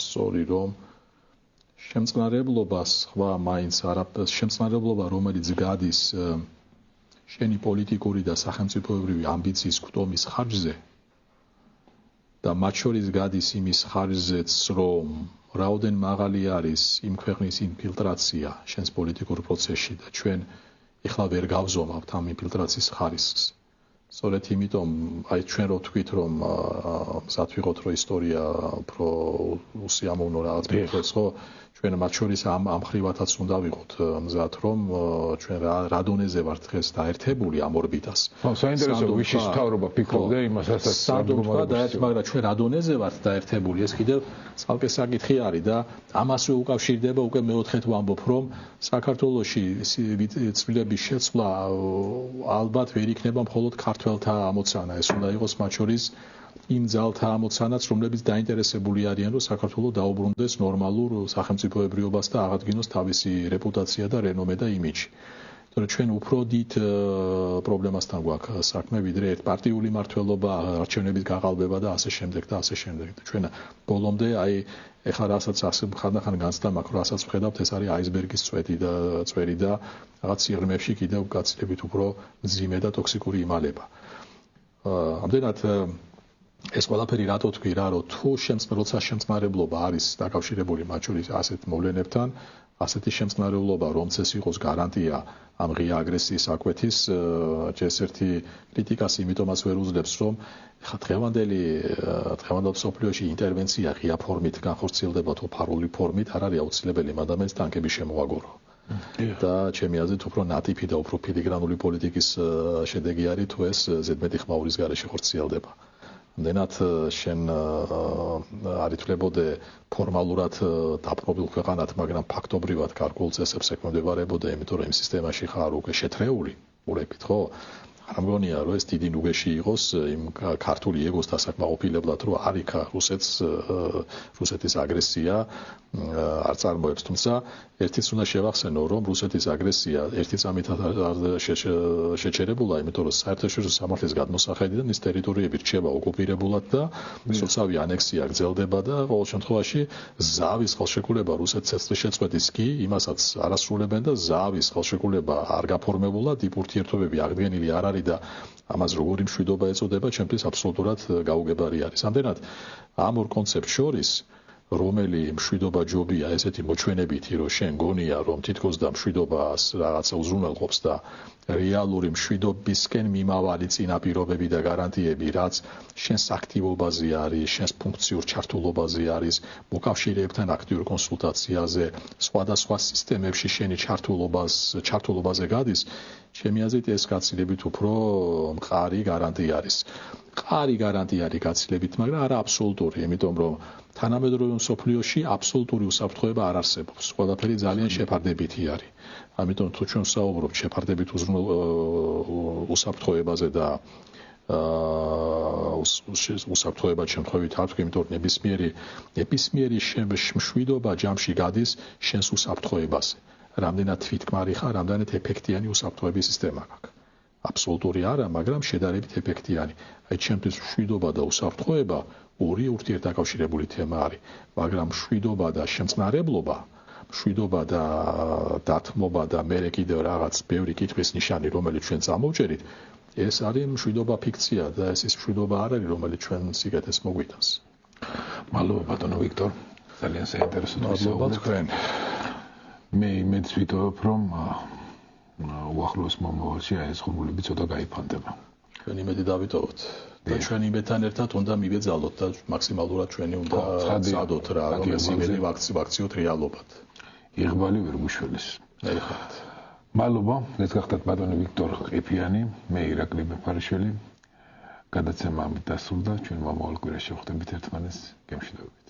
სწორი რომ შემწყნარებლობა სხვა მაინც არა შემწყნარებლობა რომელიც გადის შენი პოლიტიკური და სახელმწიფოებრივი ამბიციის გვტომის ხარჯზე და მათ შორის გადის იმის ხარჯზეც რომ რაოდენ მაღალი არის იმ ქვეყნის ინფილტრაცია შენს პოლიტიკურ პროცესში და ჩვენ ეხლა ვერ გავზომავთ ამ ინფილტრაციის ხარისხს სწორედ იმიტომ აი ჩვენ რო თქვით რომ მზად ვიყოთ რომ ისტორია უფრო უსიამოვნო რაღაც მიყოს ხო ჩვენ მათ შორის ამ ხრივათაც უნდა ვიყოთ მზად რომ ჩვენ რა დონეზე ვართ დღეს დაერთებული ამ ორბიტას საინტერესო ვიშის მთავრობა ფიქრობდა იმასაც მაგრამ ჩვენ რა დონეზე ვართ დაერთებული ეს კიდევ ცალკე საკითხი არის და ამასვე უკავშირდება უკვე მეოთხედ ვამბობ რომ საქართველოში ცვლილების შეცვლა ალბათ ვერ იქნება მხოლოდ ქართველთა ამოცანა ეს უნდა იყოს მათ შორის იმ ძალთა ამოცანაც რომლებიც დაინტერესებული არიან რომ საქართველოს დაუბრუნდეს ნორმალურ სახელმწიფოებრიობას და აღადგინოს თავისი რეპუტაცია და რენომე და იმიჯი. თორე ჩვენ უფრო დიდ პრობლემასთან გვაქვს საქმე ვიდრე ერთპარტიული მმართველობა, არჩევნების გაყალბება და ასე შემდეგ და ასე შემდეგ. ჩვენ ბოლომდე აი ეხლა რასაც ასე ხანდახან განცდა მაქვს, რასაც ვხედავთ, ეს არის აისბერგის წვერი და რაღაც სიღრმეებში კიდევ გაცილებით უფრო მძიმე და ტოქსიკური იმალება. ამდენად ეს ყველაფერი რატო თქვი რა რომ თუ როცა შემწყნარებლობა არის დაკავშირებული მათ შორის ასეთ მოვლენებთან ასეთი შემწყნარებლობა რომც ეს იყოს გარანტია ამ ღია აგრესიის აკვეთის ეს ერთი კრიტიკას იმიტომაც ვერ უძლებს რომ ხა დღევანდელ სოფლიოში ინტერვენცია ღია ფორმით განხორციელდება თუ ფარული ფორმით არ არის აუცილებელი ადამიანს ტანკები შემოაგორო და ჩემი აზრით უფრო ნატიფი და უფრო ფილიგრანული პოლიტიკის შედეგი არის თუ ეს ზედმეტი ხმაურის გარეშე ხორციელდება ამდენად შენ არითვლებოდე ფორმალურად დაპყრობილ ქვეყანად, მაგრამ ფაქტობრივად გარკვეულ წესებს ექვემდებარებოდა, იმიტომ რომ იმ სისტემაში ხარ უკვე შეთრეული, ურებით, ხო? არ მგონია რომ ეს დიდი ნუგეში იყოს იმ ქართული ეგოს დასაკმაყოფილებლად რომ არ იქა რუსეთის აგრესია არ წარმოებს თუმცა ერთიც უნდა შევახსენო რომ რუსეთის აგრესია ერთი წამით შეჩერებულა იმიტომ რომ საერთაშორისო სამართლის გადმოსახედიდან ის ტერიტორიები რჩება ოკუპირებულად და სოციალური ანექსია გრძელდება და ყოველ შემთხვევაში ზავის ხელშეკრულება რუსეთის ცეცხლშეწყვეტის კი იმასაც არასრულებენ და ზავის ხელშეკრულება არ გაფორმებულა დიდ ურთიერთობები აღდგენილი არ არის და ამას როგორი მშვიდობა ეწოდება, ჩემთვის აბსოლუტურად გაუგებარი არის. ამდენად ამ ორ კონცეფტს შორის რომელი მშვიდობა ჯობია ესეთი მოჩვენებითი რომ შენ გონია რომ თითქოს და მშვიდობას რაღაცა უზრუნველყოფს და რეალური მშვიდობისკენ მიმავალი წინაპირობები და გარანტიები რაც შენს აქტივობაზე არის, შენს ფუნქციურ ჩართულობაზე არის, მოკავშირეებთან აქტიურ კონსულტაციაზე, სხვადასხვა სისტემებში შენი ჩართულობაზე გადის, ჩემი აზრით ეს გაცილებით უფრო მყარი გარანტია არის. მყარი გარანტია არის გაცილებით, მაგრამ არა აბსოლუტური, იმიტომ რომ თანამედროვე მსოფლიოში აბსოლუტური უსაფრთხოება არ არსებობს. ყველაფერი ძალიან შეფარდებითი არის. ამიტომ თუ ჩვენ ვსაუბრობთ შეფარდებით უსაფრთხოებაზე და უსაფრთხოება შემთხვევით არ თქვი, იმიტომ რომ ნებისმიერი მშვიდობა ჯამში გადის შენს უსაფრთხოებაზე. რამდენად თვითკმარი ხარ, რამდენად ეფექტიანი უსაფრთხოების სისტემა გაქვს. აბსოლუტური არა, მაგრამ შედარებით ეფექტიანი. აი ჩემთვის მშვიდობა და უსაფრთხოება ორი ურთიერთდაკავშირებული თემა არის, მაგრამ მშვიდობა და შემწყნარებლობა, მშვიდობა და დათმობა და მერე კიდევ რაღაც ბევრი კითხვის ნიშანი, რომელიც ჩვენ წამოვჭერით, ეს არის მშვიდობა ფიქცია და ეს ის მშვიდობა არ არის, რომელიც ჩვენ სიკეთეს მოგვიტანს. მადლობა ბატონო ვიქტორ, ძალიან საინტერესო მადლობა თქვენ. მე იმედს ვიტოვებ, რომ უახლოეს მომავალში ეს ხუმულები ცოტა გაიფანტება. ჩვენ იმედი დავიტოვოთ და ჩვენ იმედთან ერთად უნდა მივეძალოთ და მაქსიმალურად ჩვენი უნდა წადოთ რა, რომ ეს იმედი ვაქციოთ რეალობად. იღბალი ვერ გუშველის. ერთხელ. მადლობა, ეს გახდათ ბატონი ვიქტორ ყიფიანი, მე ირაკლი მეფარიშვილი. გადაცემა ამით დასრულდა, ჩვენ მომავალ კვირაში ვხვდებით ერთმანეთს, გემშვიდობებით.